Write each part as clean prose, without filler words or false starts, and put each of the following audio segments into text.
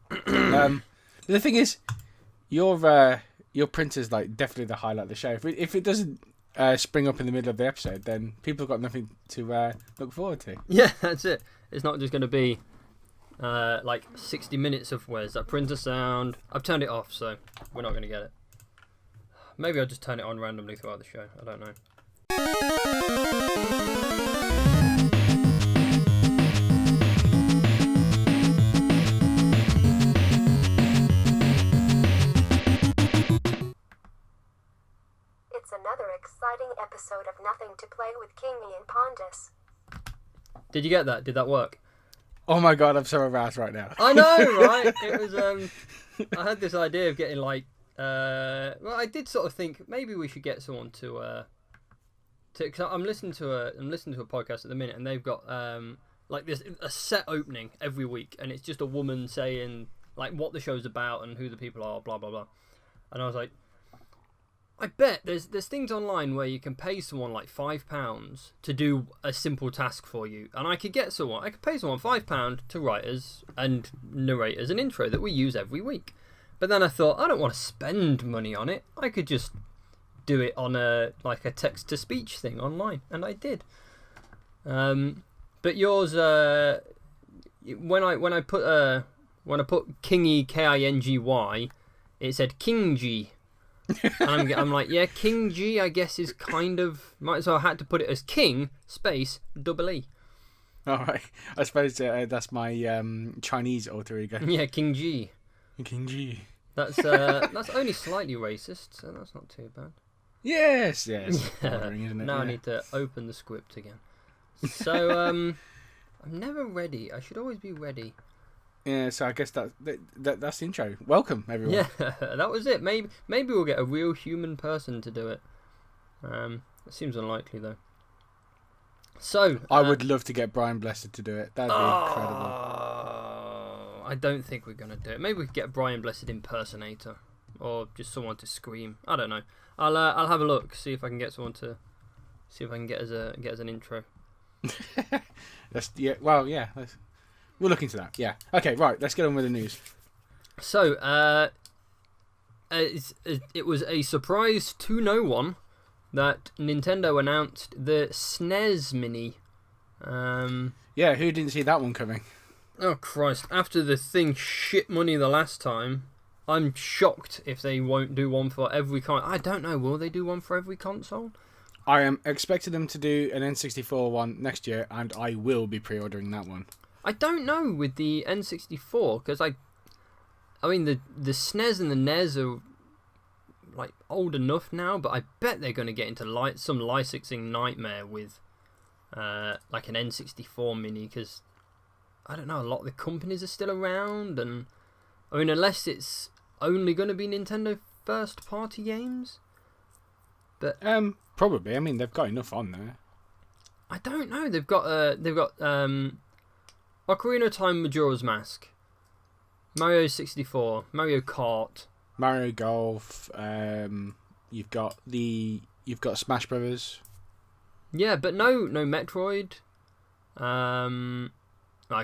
The thing is, your printer's like definitely the highlight of the show. If it doesn't spring up in the middle of the episode, then people have got nothing to look forward to. Yeah, that's it. It's not just going to be like 60 minutes of where's that printer sound. I've turned it off, so we're not going to get it. Maybe I'll just turn it on randomly throughout the show. I don't know. It's another exciting episode of Nothing to Play with Kingy and Pondis. Did you get that? Did that work? Oh my god, I'm so aroused right now. I know, right? It was. I had this idea of getting like. Well, I did sort of think maybe we should get someone to. Cause I'm listening to a podcast at the minute, and they've got like this a set opening every week, and it's just a woman saying like what the show's about and who the people are, blah blah blah. And I was like, I bet there's things online where you can pay someone like £5 to do a simple task for you, and I could pay someone £5 to write us and narrate us an intro that we use every week. But then I thought I don't want to spend money on it. I could just do it on a text to speech thing online, and I did. But yours, when I put Kingy Kingy, it said Kingy. And I'm like, yeah, King G, I guess, is kind of... Might as well had to put it as King, space, double E. All right. I suppose that's my Chinese alter ego. Yeah, King G. King G. That's only slightly racist, so that's not too bad. Yes. Bothering, isn't it? Now yeah. I need to open the script again. So, I'm never ready. I should always be ready. Yeah, so I guess that's the intro. Welcome, everyone. Yeah, that was it. Maybe we'll get a real human person to do it. It seems unlikely though. So I would love to get Brian Blessed to do it. That'd be incredible. I don't think we're gonna do it. Maybe we could get a Brian Blessed impersonator, or just someone to scream. I don't know. I'll have a look, see if I can get someone to get us an intro. We'll look into that. Yeah. Okay. Right. Let's get on with the news. So, it was a surprise to no one that Nintendo announced the SNES Mini. Yeah. Who didn't see that one coming? Oh Christ! After the thing shit money the last time, I'm shocked if they won't do one for every console. I don't know. Will they do one for every console? I am expecting them to do an N64 one next year, and I will be pre-ordering that one. I don't know with the N64 because I mean the SNES and the NES are like old enough now, but I bet they're going to get into some licensing nightmare with like an N64 Mini because I don't know, a lot of the companies are still around, and I mean unless it's only going to be Nintendo first party games, but probably. I mean they've got enough on there. I don't know. They've got Ocarina of Time Majora's Mask, Mario 64, Mario Kart, Mario Golf. You've got Smash Brothers. Yeah, but no Metroid. I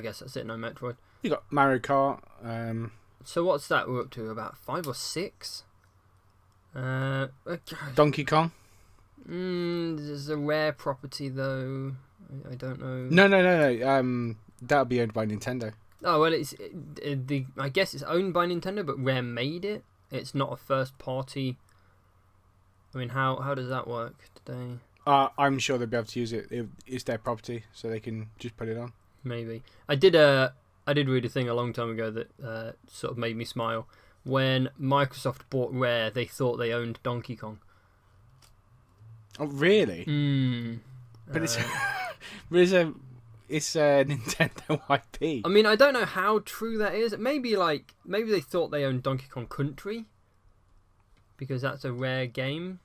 guess that's it. No Metroid. You got Mario Kart. So what's that? We're up to about 5 or 6. Donkey Kong. There's a rare property though. I don't know. No. That'll be owned by Nintendo. Oh well, I guess it's owned by Nintendo, but Rare made it. It's not a first party. I mean, how does that work today? I'm sure they'll be able to use it. It's their property, so they can just put it on. Maybe. I did read a thing a long time ago that sort of made me smile. When Microsoft bought Rare, they thought they owned Donkey Kong. Oh really? But it's a Nintendo IP. I mean, I don't know how true that is. Maybe they thought they owned Donkey Kong Country because that's a Rare game.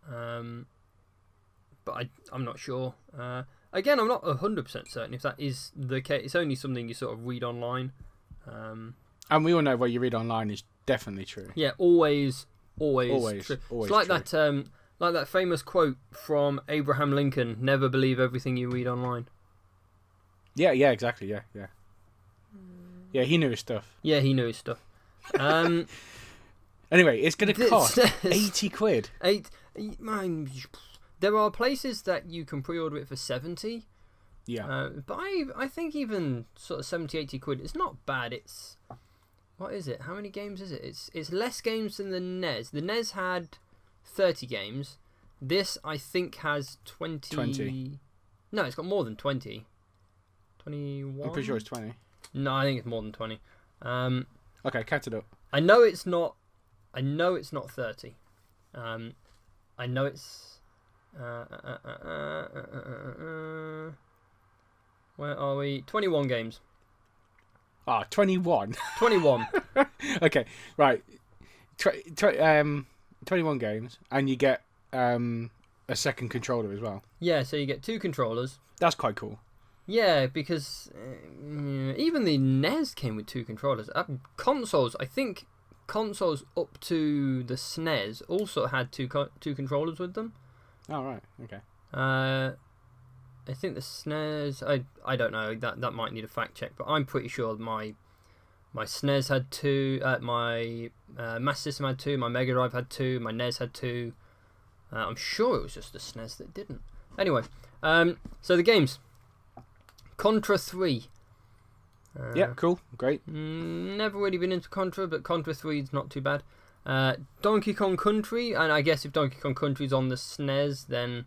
But I'm not sure. Again, I'm not 100% certain if that is the case. It's only something you sort of read online. And we all know what you read online is definitely true. Yeah, always true. Always it's like true. that famous quote from Abraham Lincoln: "Never believe everything you read online." Yeah, exactly. Yeah. Yeah, he knew his stuff. Yeah, he knew his stuff. Anyway, it's going to cost £80. Man, there are places that you can pre-order it for 70. Yeah. But I think even sort of 70, 80 quid, it's not bad. It's, what is it? How many games is it? It's less games than the NES. The NES had 30 games. This, I think, has 20. No, it's got more than 20. 21? I'm pretty sure it's 20. No, I think it's more than 20. Okay, count it up. I know it's not 30. I know it's... where are we? 21 games. 21. 21. Okay, right. 21 games, and you get a second controller as well. Yeah, so you get 2 controllers. That's quite cool. Yeah, because even the NES came with 2 controllers. Consoles, I think consoles up to the SNES also had two controllers with them. Oh, right. Okay. I think the SNES, I don't know, that might need a fact check, but I'm pretty sure my SNES had 2, my Master System had 2, my Mega Drive had 2, my NES had 2. I'm sure it was just the SNES that didn't. Anyway, so the games. Contra 3. Yeah, cool. Great. Never really been into Contra, but Contra 3 is not too bad. Donkey Kong Country, and I guess if Donkey Kong Country is on the SNES, then...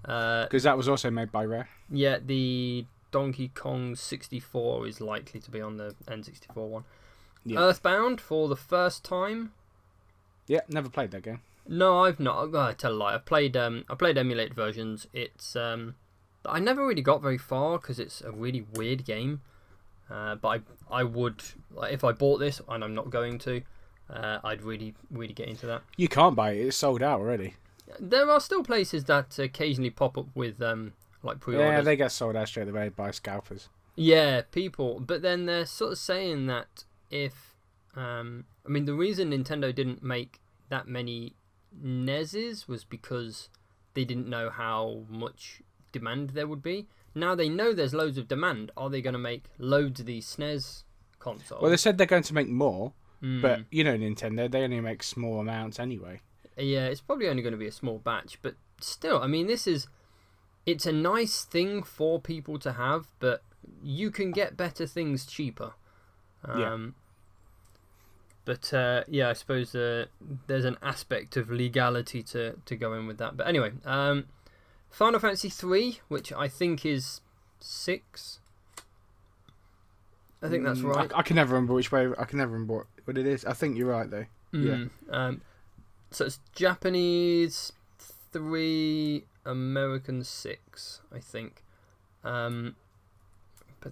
Because that was also made by Rare. Yeah, the Donkey Kong 64 is likely to be on the N64 one. Yeah. Earthbound for the first time. Yeah, never played that game. No, I've not. I tell a lie. I played emulated versions. It's I never really got very far because it's a really weird game. But I would, like, if I bought this, and I'm not going to, I'd really get into that. You can't buy it. It's sold out already. There are still places that occasionally pop up with like pre-orders. Yeah, they get sold out straight away by scalpers. Yeah, people. But then they're sort of saying that if... I mean, the reason Nintendo didn't make that many NESs was because they didn't know how much demand there would be. Now they know there's loads of demand. Are they going to make loads of these SNES consoles? Well, they said they're going to make more, but, you know, Nintendo, they only make small amounts anyway. Yeah, it's probably only going to be a small batch, but still, I mean, it's a nice thing for people to have, but you can get better things cheaper. But yeah, I suppose there's an aspect of legality to go in with that. But anyway, Final Fantasy 3, which I think is 6. I think that's right. I can never remember which way. I can never remember what it is. I think you're right though. Yeah. So it's Japanese 3, American 6, I think. But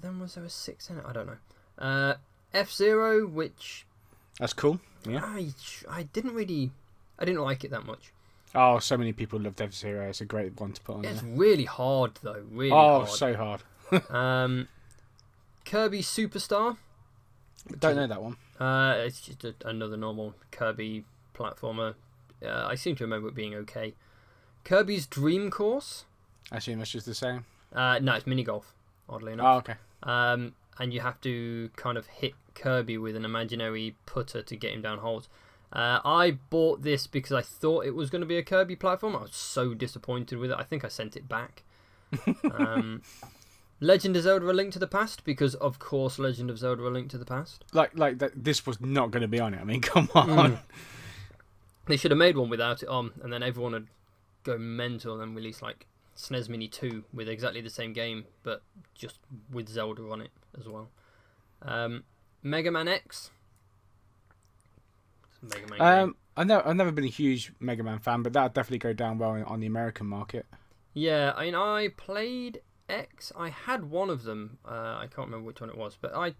then was there a 6 in it? I don't know. F-Zero, which... That's cool. Yeah. I didn't like it that much. Oh, so many people loved F-Zero. It's a great one to put on It's there. really hard, though. Really hard. So hard. Kirby Superstar. Don't know that one. It's just another normal Kirby platformer. I seem to remember it being okay. Kirby's Dream Course. I assume it's just the same. No, it's mini golf, oddly enough. Oh, okay. And you have to kind of hit Kirby with an imaginary putter to get him down holes. I bought this because I thought it was going to be a Kirby platform. I was so disappointed with it. I think I sent it back. Legend of Zelda: A Link to the Past, because of course Legend of Zelda: A Link to the Past. Like that. This was not going to be on it. I mean, come on. They should have made one without it on, and then everyone would go mental and release like SNES Mini 2 with exactly the same game, but just with Zelda on it as well. Mega Man X. Mega Man game. I've never been a huge Mega Man fan, but that'd definitely go down well on the American market. Yeah, I mean, I played X. I had one of them. I can't remember which one it was, but I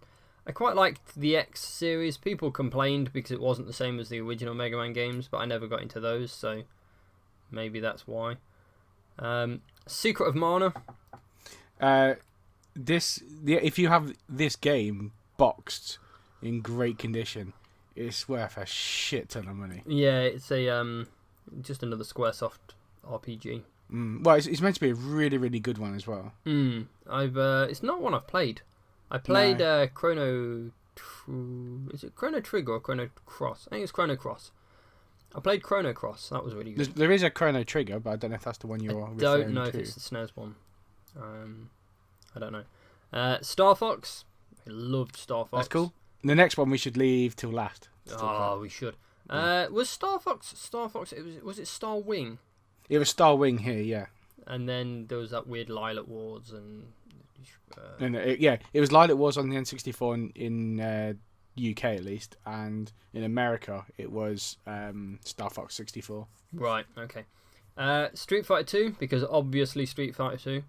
quite liked the X series. People complained because it wasn't the same as the original Mega Man games, but I never got into those, so maybe that's why. Secret of Mana. If you have this game boxed in great condition, it's worth a shit ton of money. Yeah, it's a just another SquareSoft RPG. Well, it's meant to be a really, really good one as well. It's not one I've played. I played Chrono Is it Chrono Trigger or Chrono Cross? I think it's Chrono Cross. I played Chrono Cross. That was really good. There is a Chrono Trigger, but I don't know if that's the one you're referring to. I don't know if it's the SNES one. I don't know. Star Fox. I loved Star Fox. That's cool. The next one we should leave till last. Oh, we should. Was Star Fox? Was it Star Wing? It was Star Wing here, yeah. And then there was that weird Lilac Wars and. It was Lilac Wars on the N64 in UK at least, and in America it was Star Fox 64. Right. Okay. Street Fighter 2, because obviously Street Fighter 2.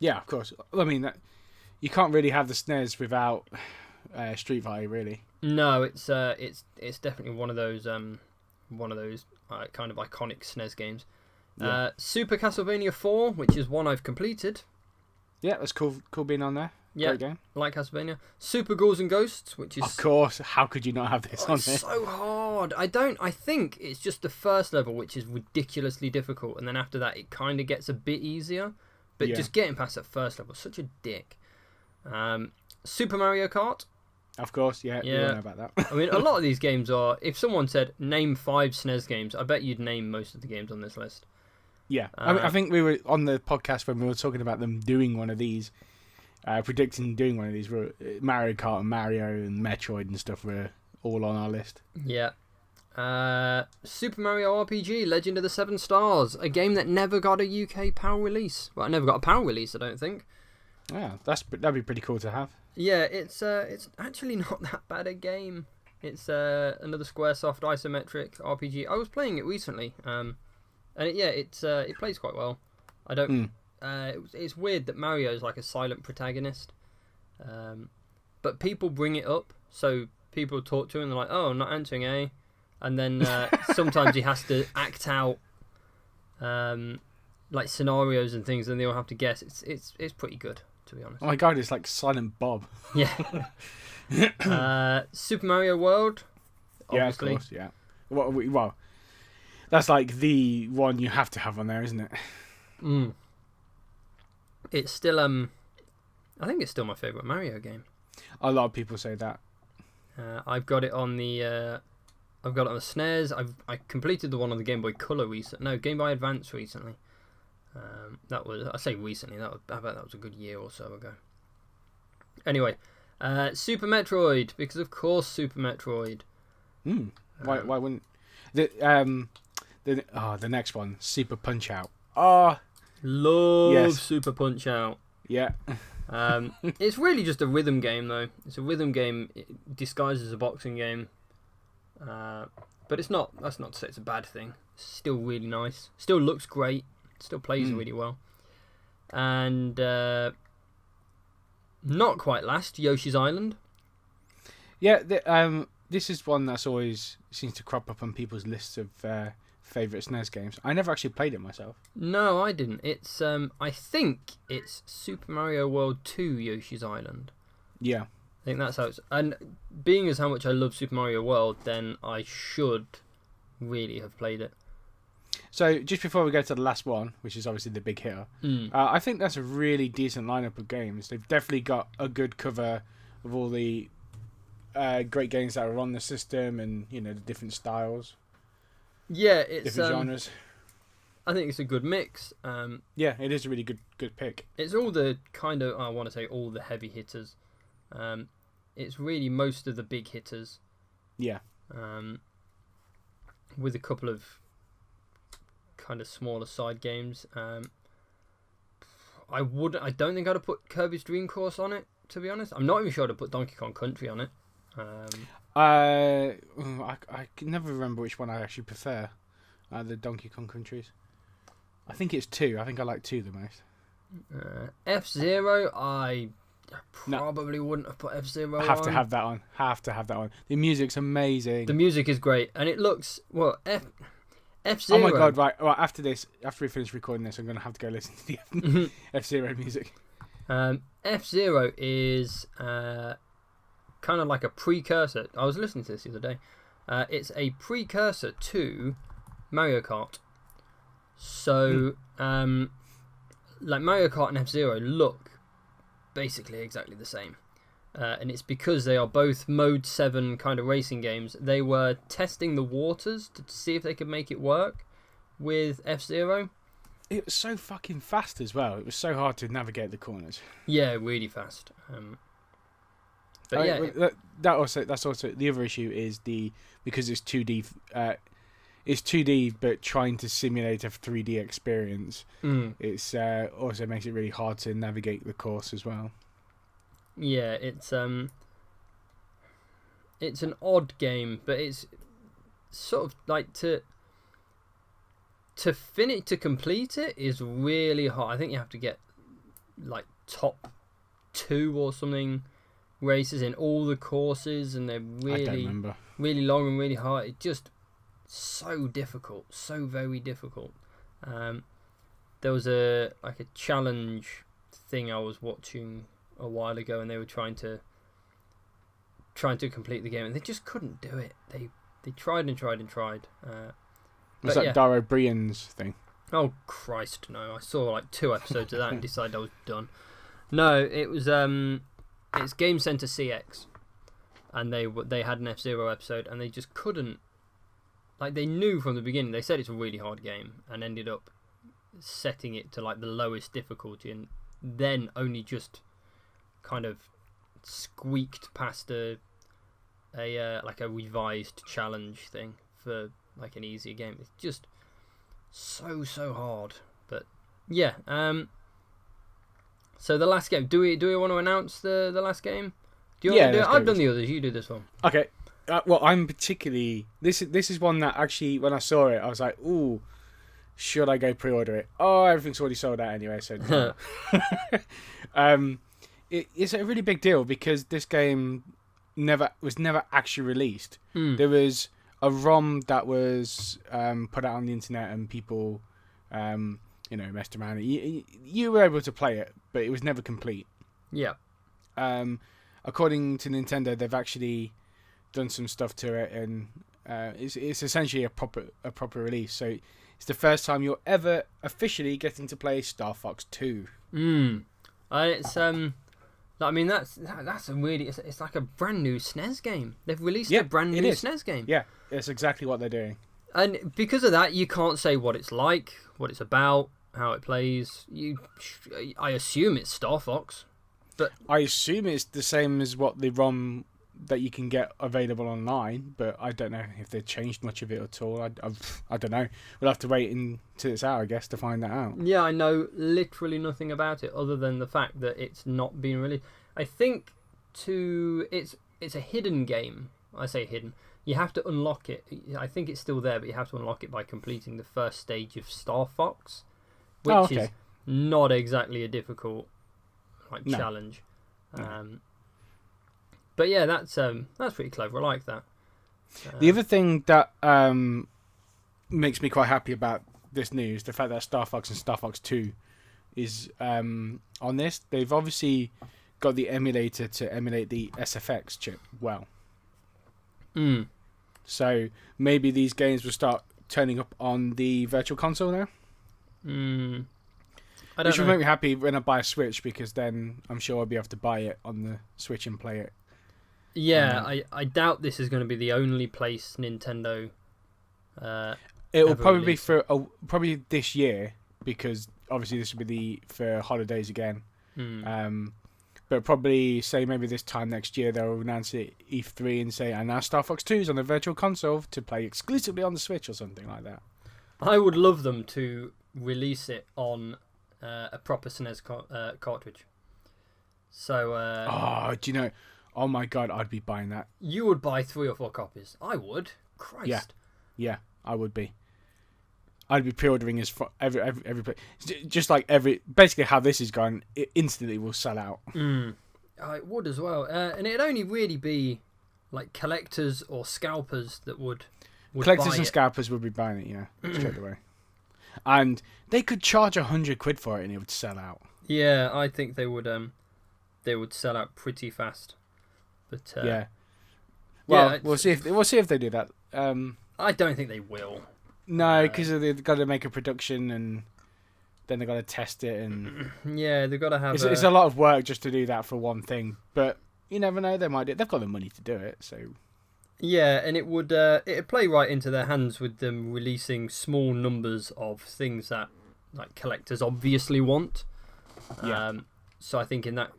Yeah, of course. I mean that you can't really have the SNES without Street Fighter, really. No, it's definitely one of those kind of iconic SNES games. Yeah. Super Castlevania 4, which is one I've completed. Yeah, that's cool. Cool being on there. Yeah, great game. Like Castlevania. Super Ghouls and Ghosts, which is of course. How could you not have this on it's there? so hard. I think it's just the first level which is ridiculously difficult, and then after that it kind of gets a bit easier. But Yeah. just getting past that first level, such a dick. Super Mario Kart. Of course, yeah. We all know about that. I mean, a lot of these games are. If someone said name 5 SNES games, I bet you'd name most of the games on this list. Yeah, I think we were on the podcast when we were talking about them doing one of these, predicting doing one of these. Mario Kart and Mario and Metroid and stuff were all on our list. Yeah. Super Mario RPG Legend of the Seven Stars, a game that never got a UK PAL release. Well, it never got a PAL release, I don't think. Yeah, that'd be pretty cool to have. Yeah, it's actually not that bad a game. It's another SquareSoft isometric RPG. I was playing it recently, and it plays quite well. I don't. It's weird that Mario is like a silent protagonist, but people bring it up, so people talk to him. And they're like, "Oh, I'm not answering, eh?" And then sometimes he has to act out like scenarios and things, and they all have to guess. It's pretty good, to be honest. Oh my god, it's like Silent Bob. Yeah. Super Mario World. Obviously. Yeah, of course. Yeah. Well, that's like the one you have to have on there, isn't it? It's still I think it's still my favourite Mario game. A lot of people say that. I've got it on the SNES. I completed the one on the Game Boy Color Game Boy Advance recently. That was, I say recently, I bet that was a good year or so ago. Anyway, Super Metroid, because of course Super Metroid. Why wouldn't the next one, Super Punch Out. Oh, love yes. Super Punch Out. Yeah. It's really just a rhythm game though. It's a rhythm game disguised as a boxing game. But it's not. That's not to say it's a bad thing. It's still really nice. Still looks great. Still plays really well. And not quite last, Yoshi's Island. Yeah. This is one that's always seems to crop up on people's lists of favourite SNES games. I never actually played it myself. No, I didn't. It's I think it's Super Mario World 2 Yoshi's Island. Yeah. I think that's how it's. And being as how much I love Super Mario World, then I should really have played it. So just before we go to the last one, which is obviously the big hitter, I think that's a really decent lineup of games. They've definitely got a good cover of all the great games that are on the system, and the different styles. Yeah, it's different genres. I think it's a good mix. Yeah, it is a really good pick. It's all the kind of, I want to say all the heavy hitters. It's really most of the big hitters. Yeah. With a couple of kind of smaller side games. I don't think I'd have put Kirby's Dream Course on it, to be honest. I'm not even sure I'd have put Donkey Kong Country on it. I can never remember which one I actually prefer. The Donkey Kong Countries. I think it's 2. I think I like 2 the most. F-Zero, I probably wouldn't have put F-Zero on. Have to have that on. The music's amazing. The music is great, and it looks F-Zero. Oh my god! Right. After we finish recording this, I'm gonna have to go listen to the F-Zero music. F-Zero is kind of like a precursor. I was listening to this the other day. It's a precursor to Mario Kart. So, like Mario Kart and F-Zero look basically exactly the same. and it's because they are both Mode 7 kind of racing games. They were testing the waters to see if they could make it work with F-Zero. It was so fucking fast as well. It was so hard to navigate the corners. Yeah, really fast. But yeah, that's also the other issue is because it's 2D. It's 2D, but trying to simulate a 3D experience. It's also makes it really hard to navigate the course as well. Yeah, it's an odd game, but it's sort of like to complete it is really hard. I think you have to get like top 2 or something races in all the courses, and they're really long and really hard. It's just so difficult, so very difficult. There was a challenge thing I was watching a while ago, and they were trying to complete the game, and they just couldn't do it. They tried and tried and tried. Was that Daro Brian's thing? Oh Christ, no! I saw like 2 episodes of that and decided I was done. No, it was it's Game Center CX, and they had an F-Zero episode, and they just couldn't. Like, they knew from the beginning. They said it's a really hard game, and ended up setting it to like the lowest difficulty, and then only just kind of squeaked past a revised challenge thing for like an easier game. It's just so hard. But yeah, so the last game. Do we want to announce the last game? Do you want to do it? I've done the others. You do this one. Okay. Well, I'm particularly this is one that actually when I saw it I was like, ooh, should I go pre-order it? Oh, everything's already sold out anyway. So it's a really big deal because this game was never actually released. There was a ROM that was put out on the internet and people messed around. You were able to play it, but it was never complete. Yeah. According to Nintendo, they've actually done some stuff to it, and it's essentially a proper release. So it's the first time you're ever officially getting to play Star Fox 2. It's I mean that's a really it's like a brand new SNES game. They've released a brand new SNES game. Yeah, it's exactly what they're doing. And because of that, you can't say what it's like, what it's about, how it plays. I assume it's Star Fox, but I assume it's the same as what the ROM that you can get available online, but I don't know if they've changed much of it at all. I don't know. We'll have to wait until it's out, I guess, to find that out. Yeah, I know literally nothing about it other than the fact that it's not been released. I think it's a hidden game. I say hidden. You have to unlock it. I think it's still there, but you have to unlock it by completing the first stage of Star Fox, which is not exactly a difficult challenge. No. But yeah, that's pretty clever. I like that. The other thing that makes me quite happy about this news, the fact that Star Fox and Star Fox 2 is on this. They've obviously got the emulator to emulate the SFX chip well. So maybe these games will start turning up on the Virtual Console now. Which will make me happy when I buy a Switch, because then I'm sure I'll be able to buy it on the Switch and play it. Yeah, I doubt this is going to be the only place Nintendo. It will probably be for probably this year, because obviously this will be for holidays again. But probably say maybe this time next year they'll announce it E3 and say, and now Star Fox 2 is on the Virtual Console to play exclusively on the Switch or something like that. I would love them to release it on a proper SNES cartridge. So. Do you know? Oh my god, I'd be buying that. You would buy 3 or 4 copies. I would. Christ. Yeah, I would be. I'd be pre-ordering as for every just like basically how this is going, it instantly will sell out. It would as well, and it'd only really be like collectors or scalpers that would collectors and it. Scalpers would be buying it, straight away, and they could charge £100 for it and it would sell out. Yeah, I think they would sell out pretty fast. But yeah. Well, we'll see if they do that. I don't think they will. No, because they've got to make a production and then they've got to test it, and yeah, they've got to have. It's a lot of work just to do that for one thing. But you never know. They might do it. They've got the money to do it, so. Yeah, and it'd play right into their hands with them releasing small numbers of things that like collectors obviously want. Yeah. So I think in that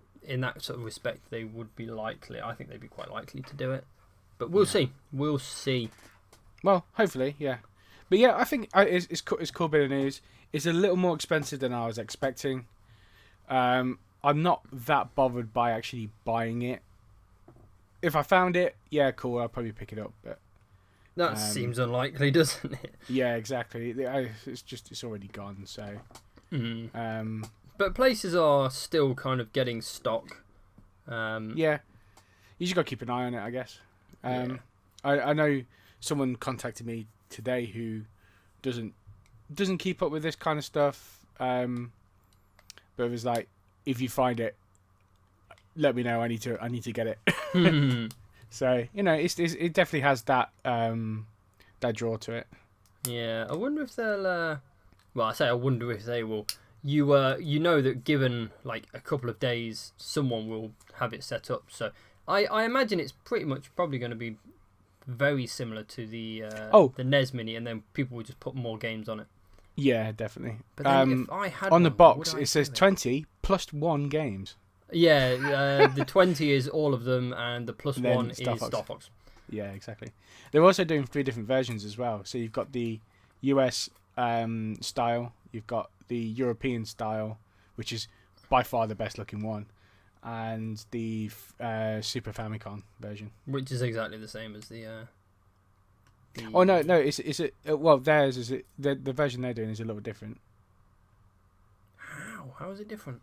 sort of respect, they would be likely. I think they'd be quite likely to do it, but we'll see. We'll see. Well, hopefully, yeah. But yeah, I think it's cool bit of news. It's a little more expensive than I was expecting. I'm not that bothered by actually buying it. If I found it, yeah, cool, I'll probably pick it up. But that seems unlikely, doesn't it? Yeah, exactly. It's already gone. So. But places are still kind of getting stock. Yeah, you just got to keep an eye on it, I guess. Yeah. I know someone contacted me today who doesn't keep up with this kind of stuff. But it was like, if you find it, let me know. I need to get it. So it definitely has that draw to it. Yeah, I wonder if they'll. Well, I say I wonder if they will. You know that given like a couple of days, someone will have it set up. So I imagine it's probably going to be very similar to the NES Mini, and then people will just put more games on it. Yeah, definitely. But then if I had on one, the box, would I it says do 20 plus 1 games. Yeah, the 20 is all of them, and the plus 1 is Star Fox. Yeah, exactly. They're also doing 3 different versions as well. So you've got the US style, you've got the European style, which is by far the best looking one, and the Super Famicom version, which is exactly the same as the. Oh no! Well, theirs is it. The version they're doing is a little different. How is it different?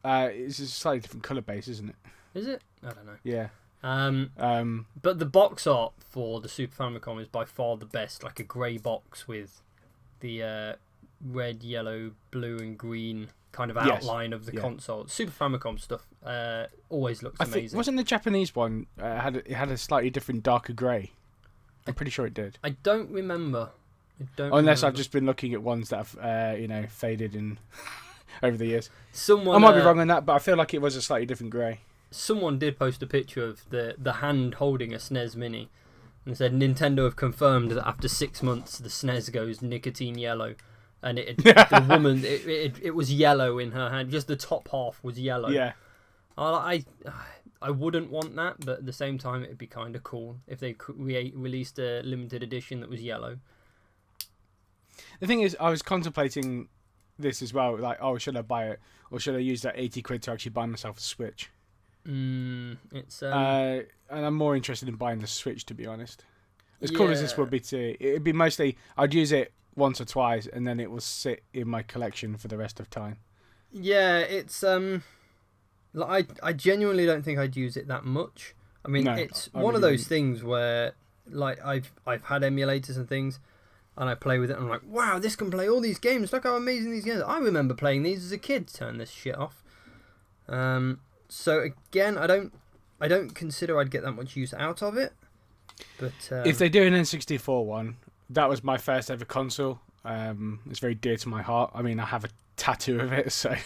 It's a slightly different color base, isn't it? Is it? I don't know. Yeah. But the box art for the Super Famicom is by far the best. Like a grey box with the red, yellow, blue, and green kind of outline of the console. Super Famicom stuff always looks amazing. Wasn't the Japanese one it had a slightly different, darker grey? I'm pretty sure it did. I don't remember. Unless I've just been looking at ones that have faded in over the years. Someone, I might be wrong on that, but I feel like it was a slightly different grey. Someone did post a picture of the hand holding a SNES Mini and said Nintendo have confirmed that after 6 months the SNES goes nicotine yellow, and the woman it was yellow in her hand. Just the top half was yellow. Yeah. I wouldn't want that, but at the same time it'd be kind of cool if they released a limited edition that was yellow. The thing is, I was contemplating this as well. Like, should I buy it, or should I use that 80 quid to actually buy myself a Switch? It's and I'm more interested in buying the Switch, to be honest. As cool as this would be, it'd be mostly I'd use it once or twice, and then it will sit in my collection for the rest of time. Yeah, it's I genuinely don't think I'd use it that much. I mean, it's one of those things where like I've had emulators and things, and I play with it, and I'm like, wow, this can play all these games. Look how amazing these games are. I remember playing these as a kid. Turn this shit off. So again, I don't consider I'd get that much use out of it. But if they do an N64 one, that was my first ever console. It's very dear to my heart. I mean, I have a tattoo of it, so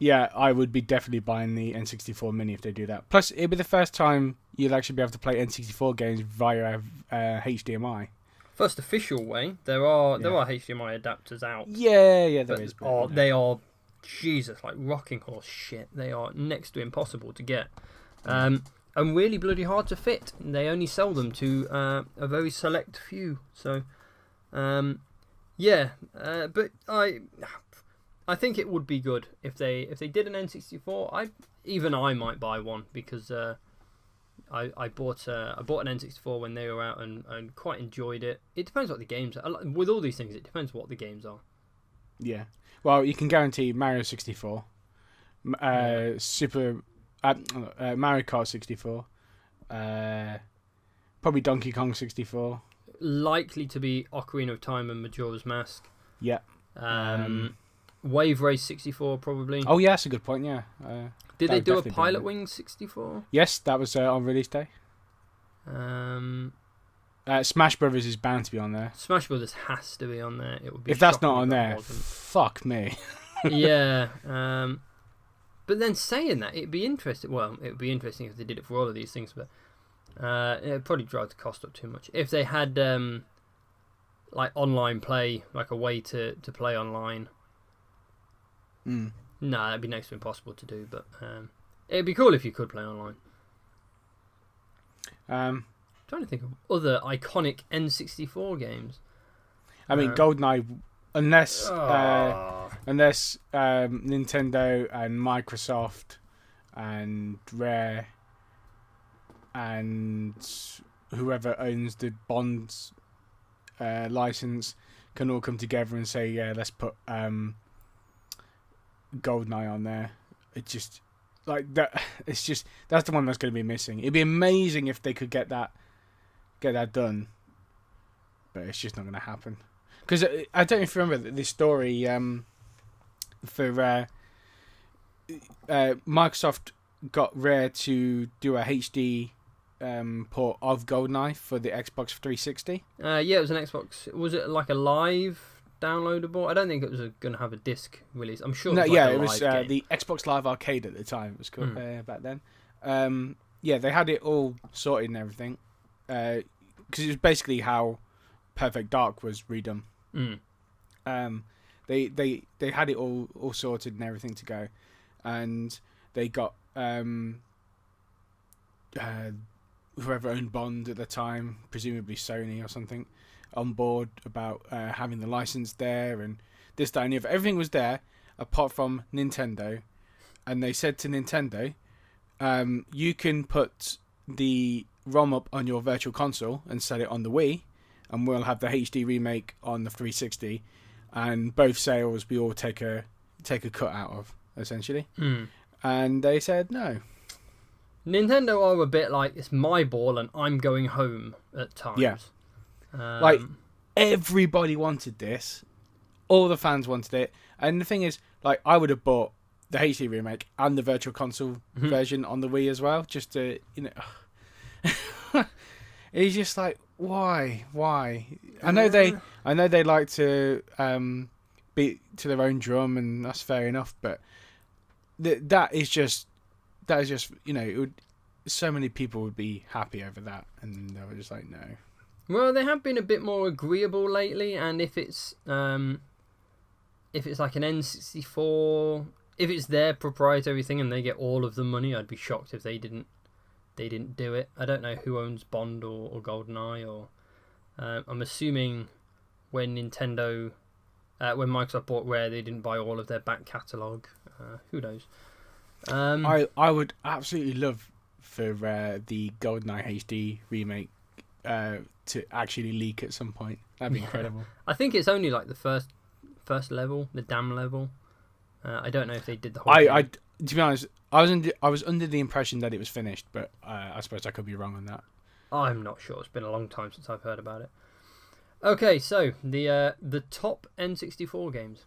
yeah, I would be definitely buying the N64 Mini if they do that. Plus, it'd be the first time you'd actually be able to play N64 games via HDMI. First official way. There are HDMI adapters out. Yeah, there is. They are, Jesus, like rocking horse shit. They are next to impossible to get. And really bloody hard to fit. They only sell them to a very select few. So, but I think it would be good if they did an N64. I might buy one because I bought an N64 when they were out and quite enjoyed it. It depends what the games are. With all these things, it depends what the games are. Yeah. Well, you can guarantee Mario 64, Mario Kart 64, probably Donkey Kong 64. Likely to be Ocarina of Time and Majora's Mask. Yeah. Wave Race 64 probably. Oh yeah, that's a good point. Yeah. Did they do a Pilot Wing 64? Yes, that was on release day. Smash Brothers is bound to be on there. Smash Brothers has to be on there. It would be if that's not on there, fuck me. Yeah. But then saying that, it'd be interesting. Well, it would be interesting if they did it for all of these things, but it'd probably drive the cost up too much. If they had like online play, like a way to play online. No, that'd be next to impossible to do. But it'd be cool if you could play online. Trying to think of other iconic N64 games. I mean, GoldenEye, unless Nintendo and Microsoft and Rare and whoever owns the Bonds license can all come together and say, yeah, let's put GoldenEye on there. It just like that. It's just that's the one that's going to be missing. It'd be amazing if they could get that done, but it's just not going to happen. Because I don't know if you remember this story for Microsoft got Rare to do a HD port of GoldenEye for the Xbox 360. Yeah, it was an Xbox. Was it like a live downloadable? I don't think it was going to have a disc release. I'm sure. It was the Xbox Live Arcade at the time. It was called back then. Yeah, they had it all sorted and everything. Because it was basically how Perfect Dark was redone. They had it all sorted and everything to go, and they got whoever owned Bond at the time, presumably Sony or something, on board about having the license there and this, that, and the other. Everything was there apart from Nintendo, and they said to Nintendo, you can put the ROM up on your virtual console and set it on the Wii, and we'll have the HD remake on the 360, and both sales we all take a cut out of, essentially. And they said no. Nintendo are a bit like, it's my ball and I'm going home at times. Yeah. Like, everybody wanted this. All the fans wanted it. And the thing is, like, I would have bought the HD remake and the virtual console version on the Wii as well, just to, you know. It's just like, why? I know they like to beat to their own drum, and that's fair enough. But that is just you know, it would, so many people would be happy over that, and they were just like, no. Well, they have been a bit more agreeable lately, and if it's like an N64, if it's their proprietary thing and they get all of the money, I'd be shocked if they didn't do it. I don't know who owns Bond or GoldenEye, or I'm assuming when Microsoft bought Rare, they didn't buy all of their back catalogue. Who knows? I would absolutely love for the GoldenEye HD remake to actually leak at some point. That'd be incredible. I think it's only like the first level, the dam level. I don't know if they did the whole game. To be honest, I was under the impression that it was finished, but I suppose I could be wrong on that. I'm not sure. It's been a long time since I've heard about it. Okay, so the top N64 games.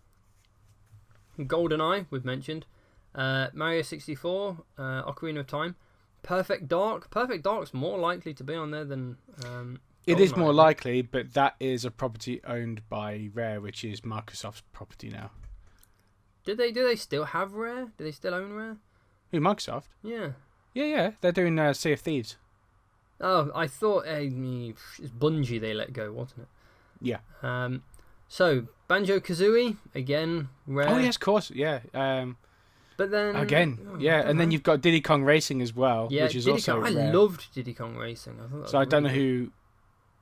GoldenEye, we've mentioned. Mario 64, Ocarina of Time. Perfect Dark. Perfect Dark's more likely to be on there than it is more likely, but that is a property owned by Rare, which is Microsoft's property now. Do they still have Rare? Do they still own Rare? Who, Microsoft? Yeah. Yeah. They're doing Sea of Thieves. Oh, I thought it's Bungie they let go, wasn't it? Yeah. So Banjo-Kazooie again, Rare. Oh yes, of course. Yeah. But then again, and then you've got Diddy Kong Racing as well, which is Diddy also Kong. Rare. I loved Diddy Kong Racing. I don't know who.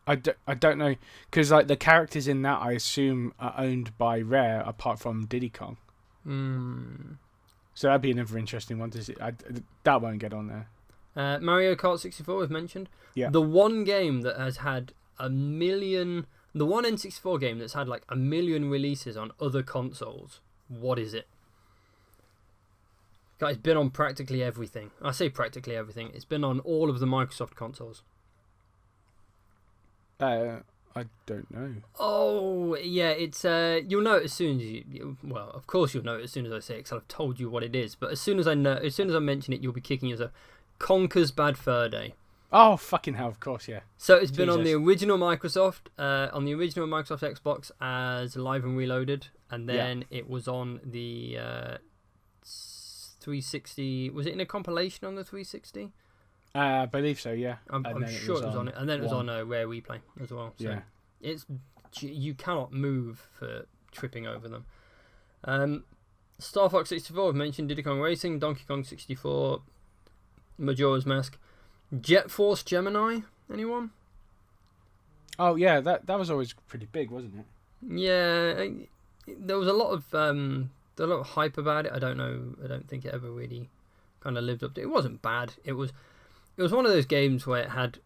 I don't know, because like the characters in that, I assume, are owned by Rare apart from Diddy Kong. So that'd be another interesting one to see. That won't get on there. Mario Kart 64 we've mentioned. Yeah. The one game that has had the one N64 game that's had like 1 million releases on other consoles. What is it? It's been on practically everything. I say practically everything. It's been on all of the Microsoft consoles. I don't know. Oh, yeah, it's you'll know it as soon as well, of course you'll know it as soon as I say it, because I've told you what it is. But as soon as I mention it, you'll be kicking yourself. Conker's Bad Fur Day. Oh, fucking hell, of course, yeah. So it's been on the original Microsoft Xbox as Live and Reloaded, and then it was on the 360. Was it in a compilation on the 360? I believe so. Yeah, I'm sure it was on it, and then it was on Rare Replay as well. So yeah, you cannot move for tripping over them. Star Fox 64. I've mentioned Diddy Kong Racing, Donkey Kong 64, Majora's Mask, Jet Force Gemini. Anyone? Oh yeah, that was always pretty big, wasn't it? Yeah, there was a lot of hype about it. I don't know. I don't think it ever really kind of lived up to it. It wasn't bad. It was one of those games where it had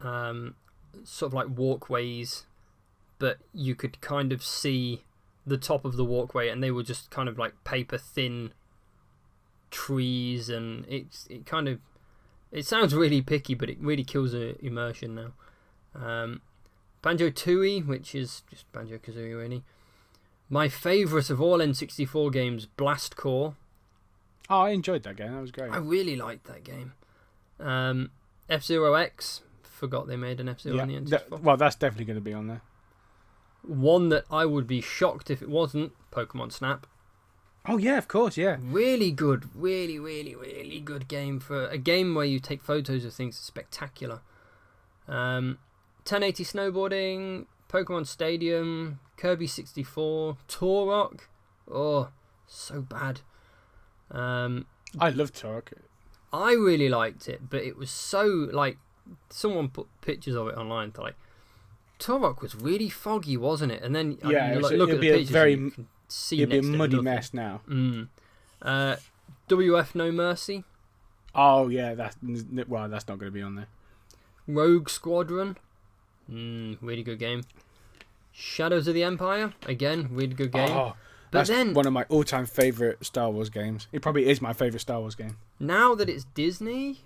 sort of like walkways, but you could kind of see the top of the walkway, and they were just kind of like paper thin trees, and it sounds really picky, but it really kills the immersion now. Banjo-Tooie, which is just Banjo-Kazooie really. My favourite of all N64 games, Blast Corps. Oh, I enjoyed that game. That was great. I really liked that game. F-Zero X. Forgot they made an F-Zero on the N64. Well, that's definitely going to be on there. One that I would be shocked if it wasn't, Pokemon Snap. Oh, yeah, of course, yeah. Really good. Really, really, really good game. For a game where you take photos of things. Spectacular. 1080 Snowboarding, Pokemon Stadium, Kirby 64, Turok. Oh, so bad. I love Turok. I really liked it, but it was so, like, someone put pictures of it online to, like, Turok was really foggy, wasn't it? And then yeah, you look at the pictures and you can see it'd be a next to muddy nothing. mess now. WF No Mercy, Oh, yeah, that's not going to be on there. Rogue Squadron, really good game. Shadows of the Empire, again, really good game. Oh, but that's one of my all-time favourite Star Wars games. It probably is my favourite Star Wars game. Now that it's Disney,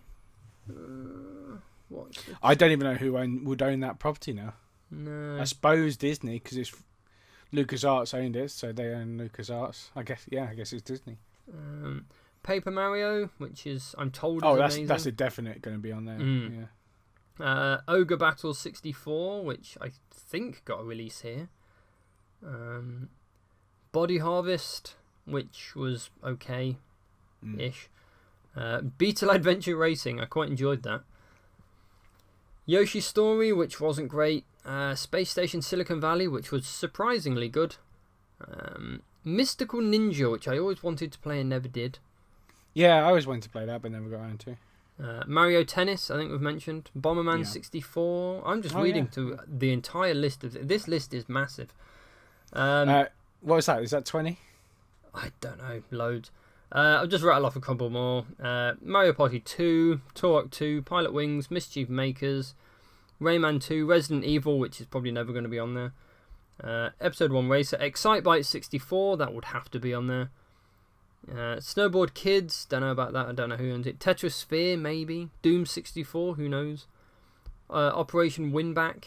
I don't even know who would own that property now. No. I suppose Disney, because it's LucasArts owned it, so they own LucasArts. I guess it's Disney. Paper Mario, which is, I'm told, that's a definite going to be on there. Yeah. Ogre Battle 64, which I think got a release here. Body Harvest, which was okay-ish. Beetle Adventure Racing, I quite enjoyed that. Yoshi's Story, which wasn't great. Space Station Silicon Valley, which was surprisingly good. Mystical Ninja, which I always wanted to play and never did. Yeah, I always wanted to play that, but never got around to. Mario Tennis, I think we've mentioned. Bomberman 64. I'm just reading through the entire list of this list is massive. What was that? Is that 20? I don't know, loads. I'll just rattle off a couple more. Mario Party 2, Turok 2, Pilot Wings, Mischief Makers, Rayman 2, Resident Evil, which is probably never going to be on there. Episode 1 Racer, Excitebike 64, that would have to be on there. Snowboard Kids, don't know about that, I don't know who owns it. Tetris Sphere, maybe. Doom 64, who knows. Operation Winback.